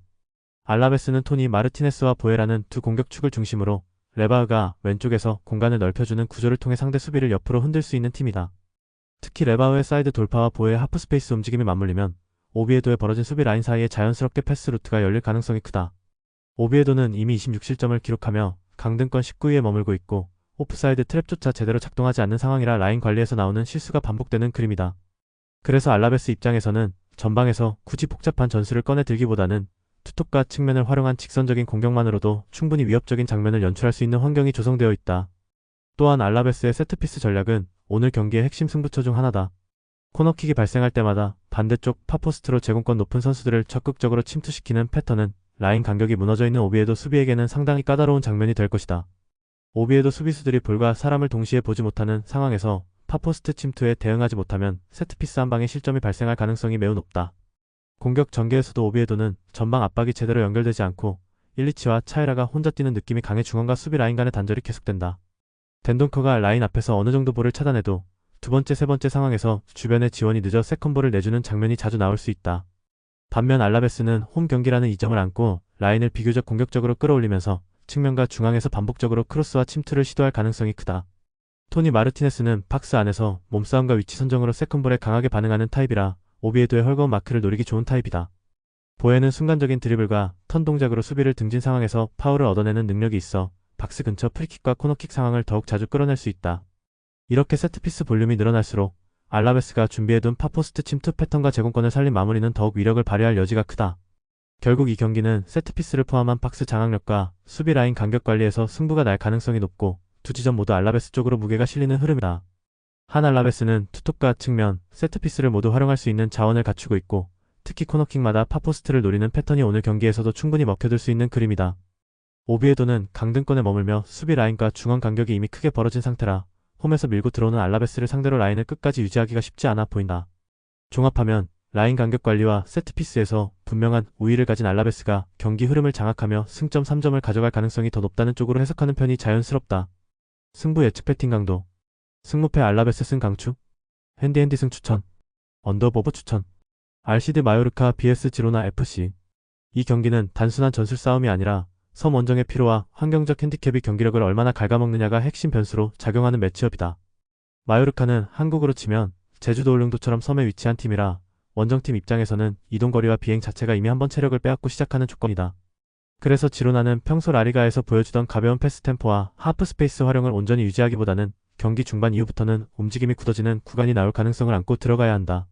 알라베스는 토니 마르티네스와 보에라는 두 공격축을 중심으로 레바흐가 왼쪽에서 공간을 넓혀주는 구조를 통해 상대 수비를 옆으로 흔들 수 있는 팀이다. 특히 레바흐의 사이드 돌파와 보에의 하프스페이스 움직임이 맞물리면 오비에도의 벌어진 수비 라인 사이에 자연스럽게 패스 루트가 열릴 가능성이 크다. 오비에도는 이미 26실점을 기록하며 강등권 19위에 머물고 있고 오프사이드 트랩조차 제대로 작동하지 않는 상황이라 라인 관리에서 나오는 실수가 반복되는 그림이다. 그래서 알라베스 입장에서는 전방에서 굳이 복잡한 전술을 꺼내 들기보다는 투톱과 측면을 활용한 직선적인 공격만으로도 충분히 위협적인 장면을 연출할 수 있는 환경이 조성되어 있다. 또한 알라베스의 세트피스 전략은 오늘 경기의 핵심 승부처 중 하나다. 코너킥이 발생할 때마다 반대쪽 파포스트로 제공권 높은 선수들을 적극적으로 침투시키는 패턴은 라인 간격이 무너져 있는 오비에도 수비에게는 상당히 까다로운 장면이 될 것이다. 오비에도 수비수들이 볼과 사람을 동시에 보지 못하는 상황에서 파포스트 침투에 대응하지 못하면 세트피스 한 방에 실점이 발생할 가능성이 매우 높다. 공격 전개에서도 오비에도는 전방 압박이 제대로 연결되지 않고 일리치와 차이라가 혼자 뛰는 느낌이 강해 중원과 수비 라인 간의 단절이 계속된다. 덴동커가 라인 앞에서 어느 정도 볼을 차단해도 두 번째, 세 번째 상황에서 주변의 지원이 늦어 세컨볼을 내주는 장면이 자주 나올 수 있다. 반면 알라베스는 홈 경기라는 이점을 안고 라인을 비교적 공격적으로 끌어올리면서 측면과 중앙에서 반복적으로 크로스와 침투를 시도할 가능성이 크다. 토니 마르티네스는 박스 안에서 몸싸움과 위치 선정으로 세컨볼에 강하게 반응하는 타입이라 오비에도의 헐거운 마크를 노리기 좋은 타입이다. 보에는 순간적인 드리블과 턴 동작으로 수비를 등진 상황에서 파울을 얻어내는 능력이 있어 박스 근처 프리킥과 코너킥 상황을 더욱 자주 끌어낼 수 있다. 이렇게 세트피스 볼륨이 늘어날수록 알라베스가 준비해둔 파포스트 침투 패턴과 제공권을 살린 마무리는 더욱 위력을 발휘할 여지가 크다. 결국 이 경기는 세트피스를 포함한 박스 장악력과 수비 라인 간격 관리에서 승부가 날 가능성이 높고 두 지점 모두 알라베스 쪽으로 무게가 실리는 흐름이다. 한 알라베스는 투톱과 측면, 세트피스를 모두 활용할 수 있는 자원을 갖추고 있고 특히 코너킥마다 팝포스트를 노리는 패턴이 오늘 경기에서도 충분히 먹혀들 수 있는 그림이다. 오비에도는 강등권에 머물며 수비 라인과 중원 간격이 이미 크게 벌어진 상태라 홈에서 밀고 들어오는 알라베스를 상대로 라인을 끝까지 유지하기가 쉽지 않아 보인다. 종합하면 라인 간격 관리와 세트피스에서 분명한 우위를 가진 알라베스가 경기 흐름을 장악하며 승점 3점을 가져갈 가능성이 더 높다는 쪽으로 해석하는 편이 자연스럽다. 승부 예측 배팅 강도. 승무패 알라베스 승 강추. 핸디핸디 승 추천. 언더버버 추천. RCD 마요르카 vs 지로나 FC. 이 경기는 단순한 전술 싸움이 아니라 섬 원정의 피로와 환경적 핸디캡이 경기력을 얼마나 갉아먹느냐가 핵심 변수로 작용하는 매치업이다. 마요르카는 한국으로 치면 제주도 울릉도처럼 섬에 위치한 팀이라 원정팀 입장에서는 이동거리와 비행 자체가 이미 한번 체력을 빼앗고 시작하는 조건이다. 그래서 지로나는 평소 라리가에서 보여주던 가벼운 패스 템포와 하프 스페이스 활용을 온전히 유지하기보다는 경기 중반 이후부터는 움직임이 굳어지는 구간이 나올 가능성을 안고 들어가야 한다.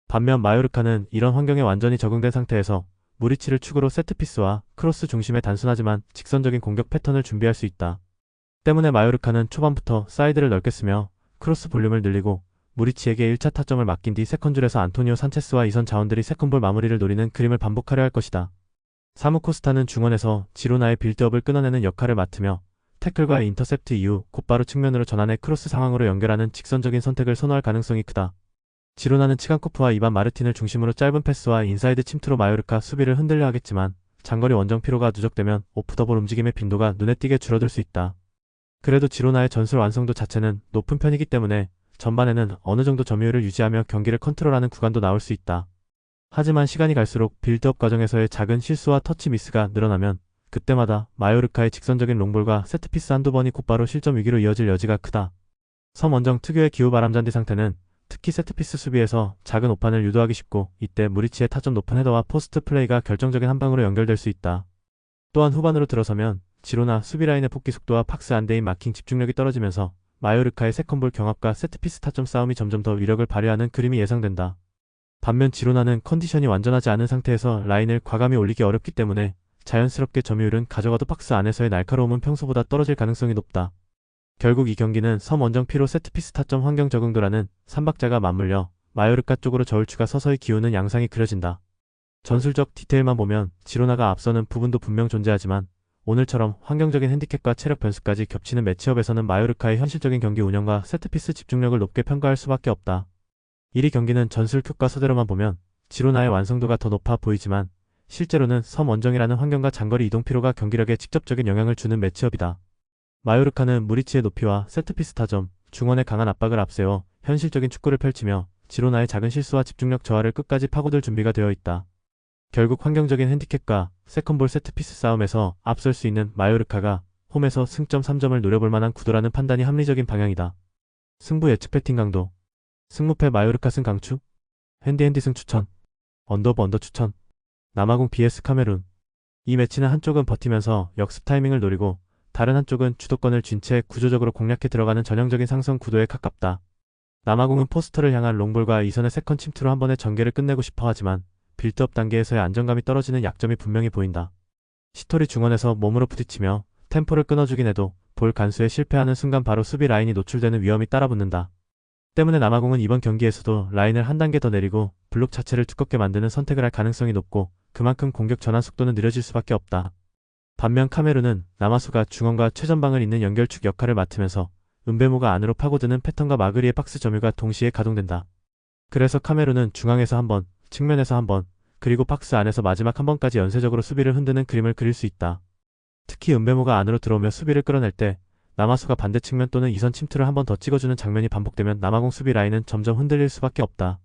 반면 마요르카는 이런 환경에 완전히 적응된 상태에서 무리치를 축으로 세트피스와 크로스 중심의 단순하지만 직선적인 공격 패턴을 준비할 수 있다. 때문에 마요르카는 초반부터 사이드를 넓게 쓰며 크로스 볼륨을 늘리고 무리치에게 1차 타점을 맡긴 뒤 세컨줄에서 안토니오 산체스와 이선 자원들이 세컨볼 마무리를 노리는 그림을 반복하려 할 것이다. 사무 코스타는 중원에서 지로나의 빌드업을 끊어내는 역할을 맡으며 태클과 인터셉트 이후 곧바로 측면으로 전환해 크로스 상황으로 연결하는 직선적인 선택을 선호할 가능성이 크다. 지로나는 치간코프와 이반 마르틴을 중심으로 짧은 패스와 인사이드 침투로 마요르카 수비를 흔들려 하겠지만 장거리 원정 피로가 누적되면 오프 더 볼 움직임의 빈도가 눈에 띄게 줄어들 수 있다. 그래도 지로나의 전술 완성도 자체는 높은 편이기 때문에 전반에는 어느 정도 점유율을 유지하며 경기를 컨트롤하는 구간도 나올 수 있다. 하지만 시간이 갈수록 빌드업 과정에서의 작은 실수와 터치 미스가 늘어나면 그때마다 마요르카의 직선적인 롱볼과 세트피스 한두 번이 곧바로 실점 위기로 이어질 여지가 크다. 섬 원정 특유의 기후바람잔디 상태는 특히 세트피스 수비에서 작은 오판을 유도하기 쉽고 이때 무리치의 타점 높은 헤더와 포스트 플레이가 결정적인 한 방으로 연결될 수 있다. 또한 후반으로 들어서면 지로나 수비라인의 복귀 속도와 팍스 안대인 마킹 집중력이 떨어지면서 마요르카의 세컨볼 경합과 세트피스 타점 싸움이 점점 더 위력을 발휘하는 그림이 예상된다. 반면 지로나는 컨디션이 완전하지 않은 상태에서 라인을 과감히 올리기 어렵기 때문에 자연스럽게 점유율은 가져가도 박스 안에서의 날카로움은 평소보다 떨어질 가능성이 높다. 결국 이 경기는 섬 원정 피로 세트피스 타점 환경 적응도라는 삼박자가 맞물려 마요르카 쪽으로 저울추가 서서히 기우는 양상이 그려진다. 전술적 디테일만 보면 지로나가 앞서는 부분도 분명 존재하지만 오늘처럼 환경적인 핸디캡과 체력 변수까지 겹치는 매치업에서는 마요르카의 현실적인 경기 운영과 세트피스 집중력을 높게 평가할 수밖에 없다. 1위 경기는 전술 교과서대로만 보면 지로나의 완성도가 더 높아 보이지만 실제로는 섬 원정이라는 환경과 장거리 이동 피로가 경기력에 직접적인 영향을 주는 매치업이다. 마요르카는 무리치의 높이와 세트피스 타점, 중원의 강한 압박을 앞세워 현실적인 축구를 펼치며 지로나의 작은 실수와 집중력 저하를 끝까지 파고들 준비가 되어 있다. 결국 환경적인 핸디캡과 세컨볼 세트피스 싸움에서 앞설 수 있는 마요르카가 홈에서 승점 3점을 노려볼 만한 구도라는 판단이 합리적인 방향이다. 승부 예측 배팅 강도. 승무패 마요르카 승 강추. 핸디핸디 승 추천. 언더버 언더 추천. 남아공 vs 카메룬. 이 매치는 한쪽은 버티면서 역습 타이밍을 노리고 다른 한쪽은 주도권을 쥔 채 구조적으로 공략해 들어가는 전형적인 상성 구도에 가깝다. 남아공은 포스터를 향한 롱볼과 이선의 세컨 침투로 한 번에 전개를 끝내고 싶어 하지만 빌드업 단계에서의 안정감이 떨어지는 약점이 분명히 보인다. 시토리 중원에서 몸으로 부딪히며 템포를 끊어주긴 해도 볼 간수에 실패하는 순간 바로 수비 라인이 노출되는 위험이 따라붙는다. 때문에 남아공은 이번 경기에서도 라인을 한 단계 더 내리고 블록 자체를 두껍게 만드는 선택을 할 가능성이 높고 그만큼 공격 전환 속도는 느려질 수밖에 없다. 반면 카메룬은 남아수가 중원과 최전방을 잇는 연결축 역할을 맡으면서 은베모가 안으로 파고드는 패턴과 마그리의 박스 점유가 동시에 가동된다. 그래서 카메룬은 중앙에서 한 번, 측면에서 한 번, 그리고 박스 안에서 마지막 한 번까지 연쇄적으로 수비를 흔드는 그림을 그릴 수 있다. 특히 은베모가 안으로 들어오며 수비를 끌어낼 때 남아수가 반대 측면 또는 이선 침투를 한 번 더 찍어주는 장면이 반복되면 남아공 수비 라인은 점점 흔들릴 수밖에 없다.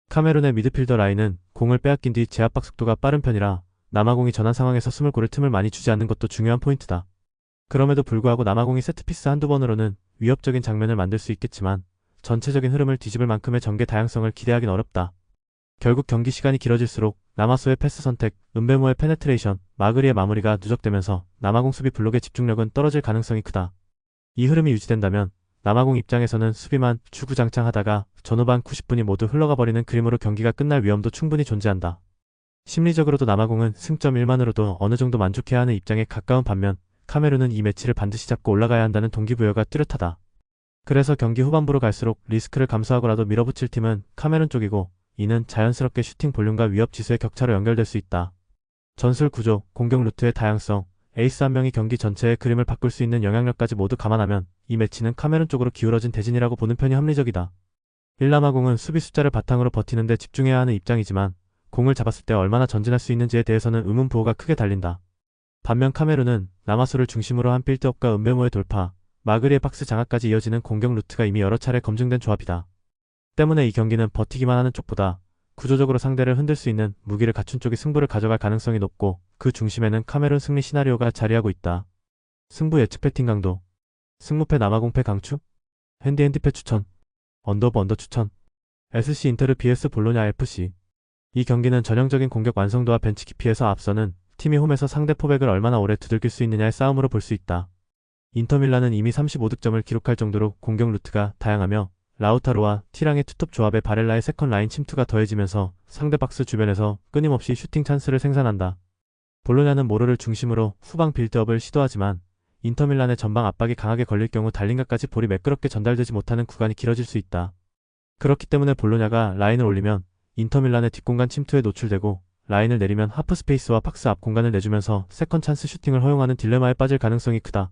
카메룬의 미드필더 라인은 공을 빼앗긴 뒤 제압박 속도가 빠른 편이라 남아공이 전환 상황에서 숨을 고를 틈을 많이 주지 않는 것도 중요한 포인트다. 그럼에도 불구하고 남아공이 세트피스 한두 번으로는 위협적인 장면을 만들 수 있겠지만 전체적인 흐름을 뒤집을 만큼의 전개 다양성을 기대하긴 어렵다. 결국 경기 시간이 길어질수록 남아수의 패스 선택, 은베모의 페네트레이션, 마그리의 마무리가 누적되면서 남아공 수비 블록의 집중력은 떨어질 가능성이 크다. 이 흐름이 유지된다면 남아공 입장에서는 수비만 주구장창하다가 전후반 90분이 모두 흘러가 버리는 그림으로 경기가 끝날 위험도 충분히 존재한다. 심리적으로도 남아공은 승점 1만으로도 어느 정도 만족해야 하는 입장에 가까운 반면 카메룬은 이 매치를 반드시 잡고 올라가야 한다는 동기부여가 뚜렷하다. 그래서 경기 후반부로 갈수록 리스크를 감수하고라도 밀어붙일 팀은 카메룬 쪽이고, 이는 자연스럽게 슈팅 볼륨과 위협 지수의 격차로 연결될 수 있다. 전술 구조, 공격 루트의 다양성, 에이스 한 명이 경기 전체의 그림을 바꿀 수 있는 영향력까지 모두 감안하면 이 매치는 카메룬 쪽으로 기울어진 대진이라고 보는 편이 합리적이다. 일라마공은 수비 숫자를 바탕으로 버티는 데 집중해야 하는 입장이지만 공을 잡았을 때 얼마나 전진할 수 있는지에 대해서는 의문부호가 크게 달린다. 반면 카메룬은 라마소를 중심으로 한 빌드업과 은베모의 돌파, 마그리의 박스 장악까지 이어지는 공격 루트가 이미 여러 차례 검증된 조합이다. 때문에 이 경기는 버티기만 하는 쪽보다 구조적으로 상대를 흔들 수 있는 무기를 갖춘 쪽이 승부를 가져갈 가능성이 높고 그 중심에는 카메룬 승리 시나리오가 자리하고 있다. 승부 예측 배팅 강도. 승무패 남아공패 강추? 핸디핸디패 추천. 언더 추천. SC 인테르 vs 볼로냐 FC. 이 경기는 전형적인 공격 완성도와 벤치 깊이에서 앞서는 팀이 홈에서 상대 포백을 얼마나 오래 두들길 수 있느냐의 싸움으로 볼 수 있다. 인터밀란은 이미 35득점을 기록할 정도로 공격 루트가 다양하며 라우타로와 티랑의 투톱 조합에 바렐라의 세컨 라인 침투가 더해지면서 상대 박스 주변에서 끊임없이 슈팅 찬스를 생산한다. 볼로냐는 모르를 중심으로 후방 빌드업을 시도하지만 인터밀란의 전방 압박이 강하게 걸릴 경우 달린가까지 볼이 매끄럽게 전달되지 못하는 구간이 길어질 수 있다. 그렇기 때문에 볼로냐가 라인을 올리면 인터밀란의 뒷공간 침투에 노출되고 라인을 내리면 하프 스페이스와 박스 앞 공간을 내주면서 세컨 찬스 슈팅을 허용하는 딜레마에 빠질 가능성이 크다.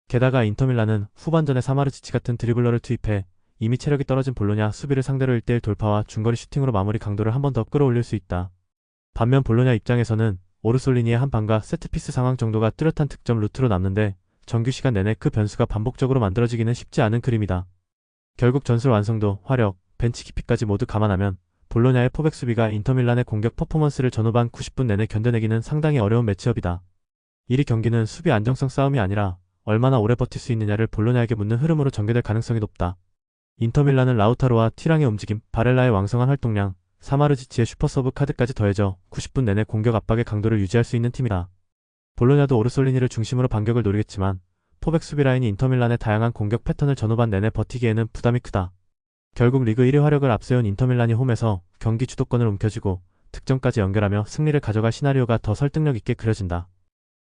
게다가 인터밀란은 후반전에 사마르지치 같은 드리블러를 투입해 이미 체력이 떨어진 볼로냐 수비를 상대로 1대1 돌파와 중거리 슈팅으로 마무리 강도를 한 번 더 끌어올릴 수 있다. 반면 볼로냐 입장에서는 오르솔리니의 한 방과 세트피스 상황 정도가 뚜렷한 득점 루트로 남는데 정규 시간 내내 그 변수가 반복적으로 만들어지기는 쉽지 않은 그림이다. 결국 전술 완성도, 화력, 벤치 깊이까지 모두 감안하면 볼로냐의 포백 수비가 인터밀란의 공격 퍼포먼스를 전후반 90분 내내 견뎌내기는 상당히 어려운 매치업이다. 이리 경기는 수비 안정성 싸움이 아니라 얼마나 오래 버틸 수 있느냐를 볼로냐에게 묻는 흐름으로 전개될 가능성이 높다. 인터밀란은 라우타로와 티랑의 움직임, 바렐라의 왕성한 활동량, 사마르지치의 슈퍼서브 카드까지 더해져 90분 내내 공격 압박의 강도를 유지할 수 있는 팀이다. 볼로냐도 오르솔리니를 중심으로 반격을 노리겠지만 포백 수비 라인이 인터밀란의 다양한 공격 패턴을 전후반 내내 버티기에는 부담이 크다. 결국 리그 1위 화력을 앞세운 인터밀란이 홈에서 경기 주도권을 움켜쥐고 득점까지 연결하며 승리를 가져갈 시나리오가 더 설득력 있게 그려진다.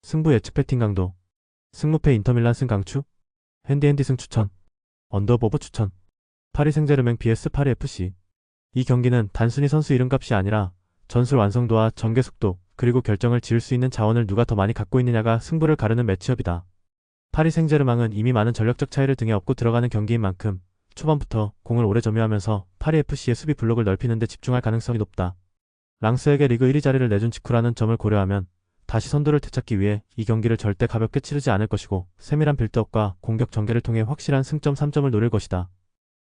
승부 예측 배팅 강도. 승무패 인터밀란 승 강추? 핸디핸디 승 추천. 언더보브 추천. 파리 생제르맹 vs 파리 FC. 이 경기는 단순히 선수 이름값이 아니라 전술 완성도와 전개 속도 그리고 결정을 지을 수 있는 자원을 누가 더 많이 갖고 있느냐가 승부를 가르는 매치업이다. 파리 생제르맹은 이미 많은 전력적 차이를 등에 업고 들어가는 경기인 만큼 초반부터 공을 오래 점유하면서 파리 FC의 수비 블록을 넓히는 데 집중할 가능성이 높다. 랑스에게 리그 1위 자리를 내준 직후라는 점을 고려하면 다시 선두를 되찾기 위해 이 경기를 절대 가볍게 치르지 않을 것이고 세밀한 빌드업과 공격 전개를 통해 확실한 승점 3점을 노릴 것이다.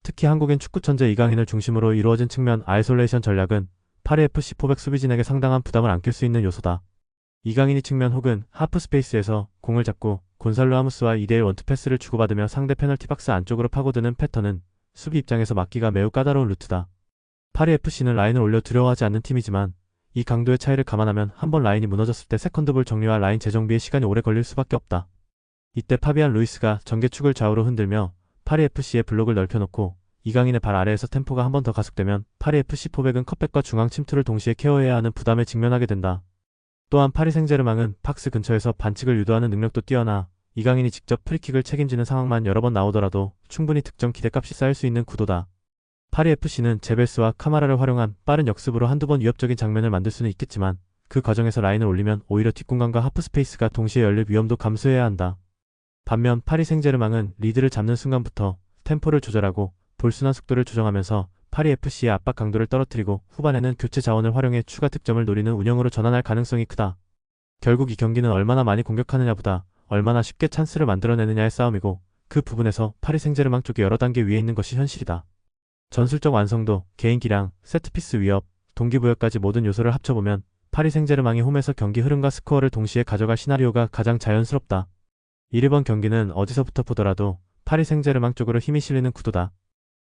특히 한국인 축구 천재 이강인을 중심으로 이루어진 측면 아이솔레이션 전략은 파리 FC 포백 수비진에게 상당한 부담을 안길 수 있는 요소다. 이강인이 측면 혹은 하프 스페이스에서 공을 잡고 곤살로 하무스와 2대1 원투 패스를 주고받으며 상대 페널티 박스 안쪽으로 파고드는 패턴은 수비 입장에서 막기가 매우 까다로운 루트다. 파리 FC는 라인을 올려 두려워하지 않는 팀이지만 이 강도의 차이를 감안하면 한번 라인이 무너졌을 때 세컨드볼 정리와 라인 재정비에 시간이 오래 걸릴 수밖에 없다. 이때 파비안 루이스가 전개축을 좌우로 흔들며 파리 FC의 블록을 넓혀놓고 이강인의 발 아래에서 템포가 한 번 더 가속되면 파리 FC 포백은 컵백과 중앙 침투를 동시에 케어해야 하는 부담에 직면하게 된다. 또한 파리 생제르맹은 박스 근처에서 반칙을 유도하는 능력도 뛰어나 이강인이 직접 프리킥을 책임지는 상황만 여러 번 나오더라도 충분히 득점 기대값이 쌓일 수 있는 구도다. 파리 FC는 제베스와 카마라를 활용한 빠른 역습으로 한두 번 위협적인 장면을 만들 수는 있겠지만 그 과정에서 라인을 올리면 오히려 뒷공간과 하프 스페이스가 동시에 열릴 위험도 감수해야 한다. 반면 파리 생제르맹은 리드를 잡는 순간부터 템포를 조절하고 볼순환 속도를 조정하면서 파리 FC의 압박 강도를 떨어뜨리고 후반에는 교체 자원을 활용해 추가 득점을 노리는 운영으로 전환할 가능성이 크다. 결국 이 경기는 얼마나 많이 공격하느냐보다 얼마나 쉽게 찬스를 만들어내느냐의 싸움이고 그 부분에서 파리 생제르맹 쪽이 여러 단계 위에 있는 것이 현실이다. 전술적 완성도, 개인 기량, 세트피스 위협, 동기부여까지 모든 요소를 합쳐보면 파리 생제르맹이 홈에서 경기 흐름과 스코어를 동시에 가져갈 시나리오가 가장 자연스럽다. 1번 경기는 어디서부터 보더라도 파리 생제르맹 쪽으로 힘이 실리는 구도다.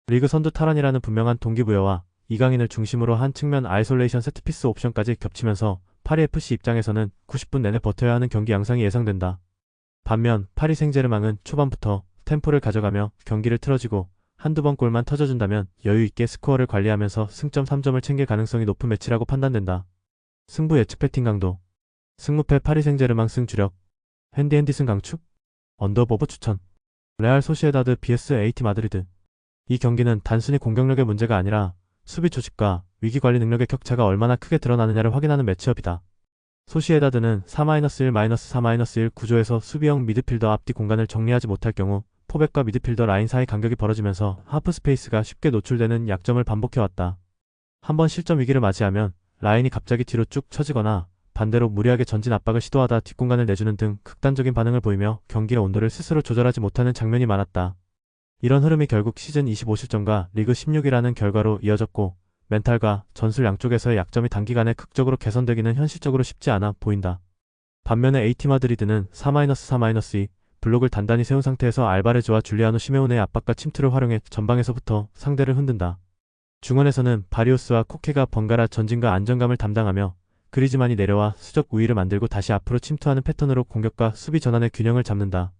리그 선두 탈환이라는 분명한 동기부여와 이강인을 중심으로 한 측면 아이솔레이션 세트피스 옵션까지 겹치면서 파리 FC 입장에서는 90분 내내 버텨야 하는 경기 양상이 예상된다. 반면 파리 생제르맹은 초반부터 템포를 가져가며 경기를 틀어지고 한두 번 골만 터져준다면 여유있게 스코어를 관리하면서 승점 3점을 챙길 가능성이 높은 매치라고 판단된다. 승부 예측 배팅 강도. 승무패 파리 생제르맹 승 주력. 핸디핸디 승 강추? 언더보브 추천. 레알 소시에다드 vs AT 마드리드. 이 경기는 단순히 공격력의 문제가 아니라 수비 조직과 위기 관리 능력의 격차가 얼마나 크게 드러나느냐를 확인하는 매치업이다. 소시에다드는 4-1-4-1 구조에서 수비형 미드필더 앞뒤 공간을 정리하지 못할 경우 포백과 미드필더 라인 사이 간격이 벌어지면서 하프 스페이스가 쉽게 노출되는 약점을 반복해왔다. 한번 실점 위기를 맞이하면 라인이 갑자기 뒤로 쭉 처지거나 반대로 무리하게 전진 압박을 시도하다 뒷공간을 내주는 등 극단적인 반응을 보이며 경기의 온도를 스스로 조절하지 못하는 장면이 많았다. 이런 흐름이 결국 시즌 25실점과 리그 16위라는 결과로 이어졌고 멘탈과 전술 양쪽에서의 약점이 단기간에 극적으로 개선되기는 현실적으로 쉽지 않아 보인다. 반면에 AT 마드리드는 4-4-2 블록을 단단히 세운 상태에서 알바레즈와 줄리아노 시메오네의 압박과 침투를 활용해 전방에서부터 상대를 흔든다. 중원에서는 바리오스와 코케가 번갈아 전진과 안정감을 담당하며 그리즈만이 내려와 수적 우위를 만들고 다시 앞으로 침투하는 패턴으로 공격과 수비 전환의 균형을 잡는다.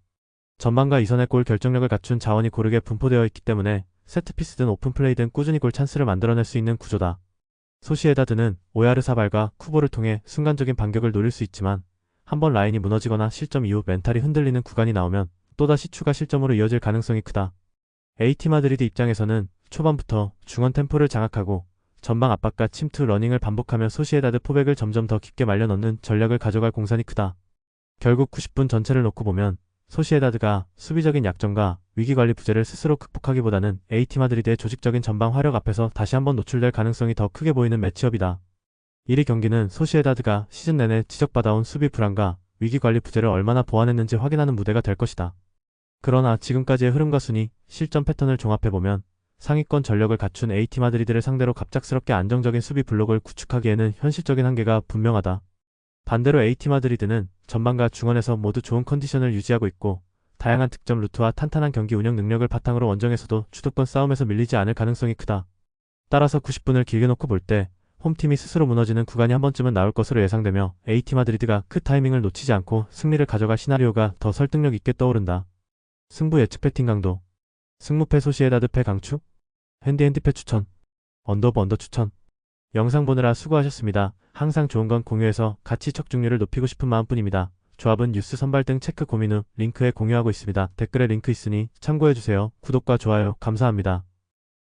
전방과 이선의 골 결정력을 갖춘 자원이 고르게 분포되어 있기 때문에 세트피스든 오픈플레이든 꾸준히 골 찬스를 만들어낼 수 있는 구조다. 소시에다드는 오야르사발과 쿠보를 통해 순간적인 반격을 노릴 수 있지만 한번 라인이 무너지거나 실점 이후 멘탈이 흔들리는 구간이 나오면 또다시 추가 실점으로 이어질 가능성이 크다. AT 마드리드 입장에서는 초반부터 중원 템포를 장악하고 전방 압박과 침투 러닝을 반복하며 소시에다드 포백을 점점 더 깊게 말려 넣는 전략을 가져갈 공산이 크다. 결국 90분 전체를 놓고 보면 소시에다드가 수비적인 약점과 위기관리 부재를 스스로 극복하기보다는 AT 마드리드의 조직적인 전방 화력 앞에서 다시 한번 노출될 가능성이 더 크게 보이는 매치업이다. 1위 경기는 소시에다드가 시즌 내내 지적받아온 수비 불안과 위기관리 부재를 얼마나 보완했는지 확인하는 무대가 될 것이다. 그러나 지금까지의 흐름과 순위, 실점 패턴을 종합해보면 상위권 전력을 갖춘 AT 마드리드를 상대로 갑작스럽게 안정적인 수비 블록을 구축하기에는 현실적인 한계가 분명하다. 반대로 AT 마드리드는 전방과 중원에서 모두 좋은 컨디션을 유지하고 있고 다양한 득점 루트와 탄탄한 경기 운영 능력을 바탕으로 원정에서도 주도권 싸움에서 밀리지 않을 가능성이 크다. 따라서 90분을 길게 놓고 볼 때 홈팀이 스스로 무너지는 구간이 한 번쯤은 나올 것으로 예상되며 AT 마드리드가 그 타이밍을 놓치지 않고 승리를 가져갈 시나리오가 더 설득력 있게 떠오른다. 승부 예측 배팅 강도. 승무패 소시에다드 패 강추? 핸디패 추천. 언더 추천. 영상 보느라 수고하셨습니다. 항상 좋은 건 공유해서 가치 척중률을 높이고 싶은 마음뿐입니다. 조합은 뉴스 선발 등 체크 고민 후 링크에 공유하고 있습니다. 댓글에 링크 있으니 참고해주세요. 구독과 좋아요 감사합니다.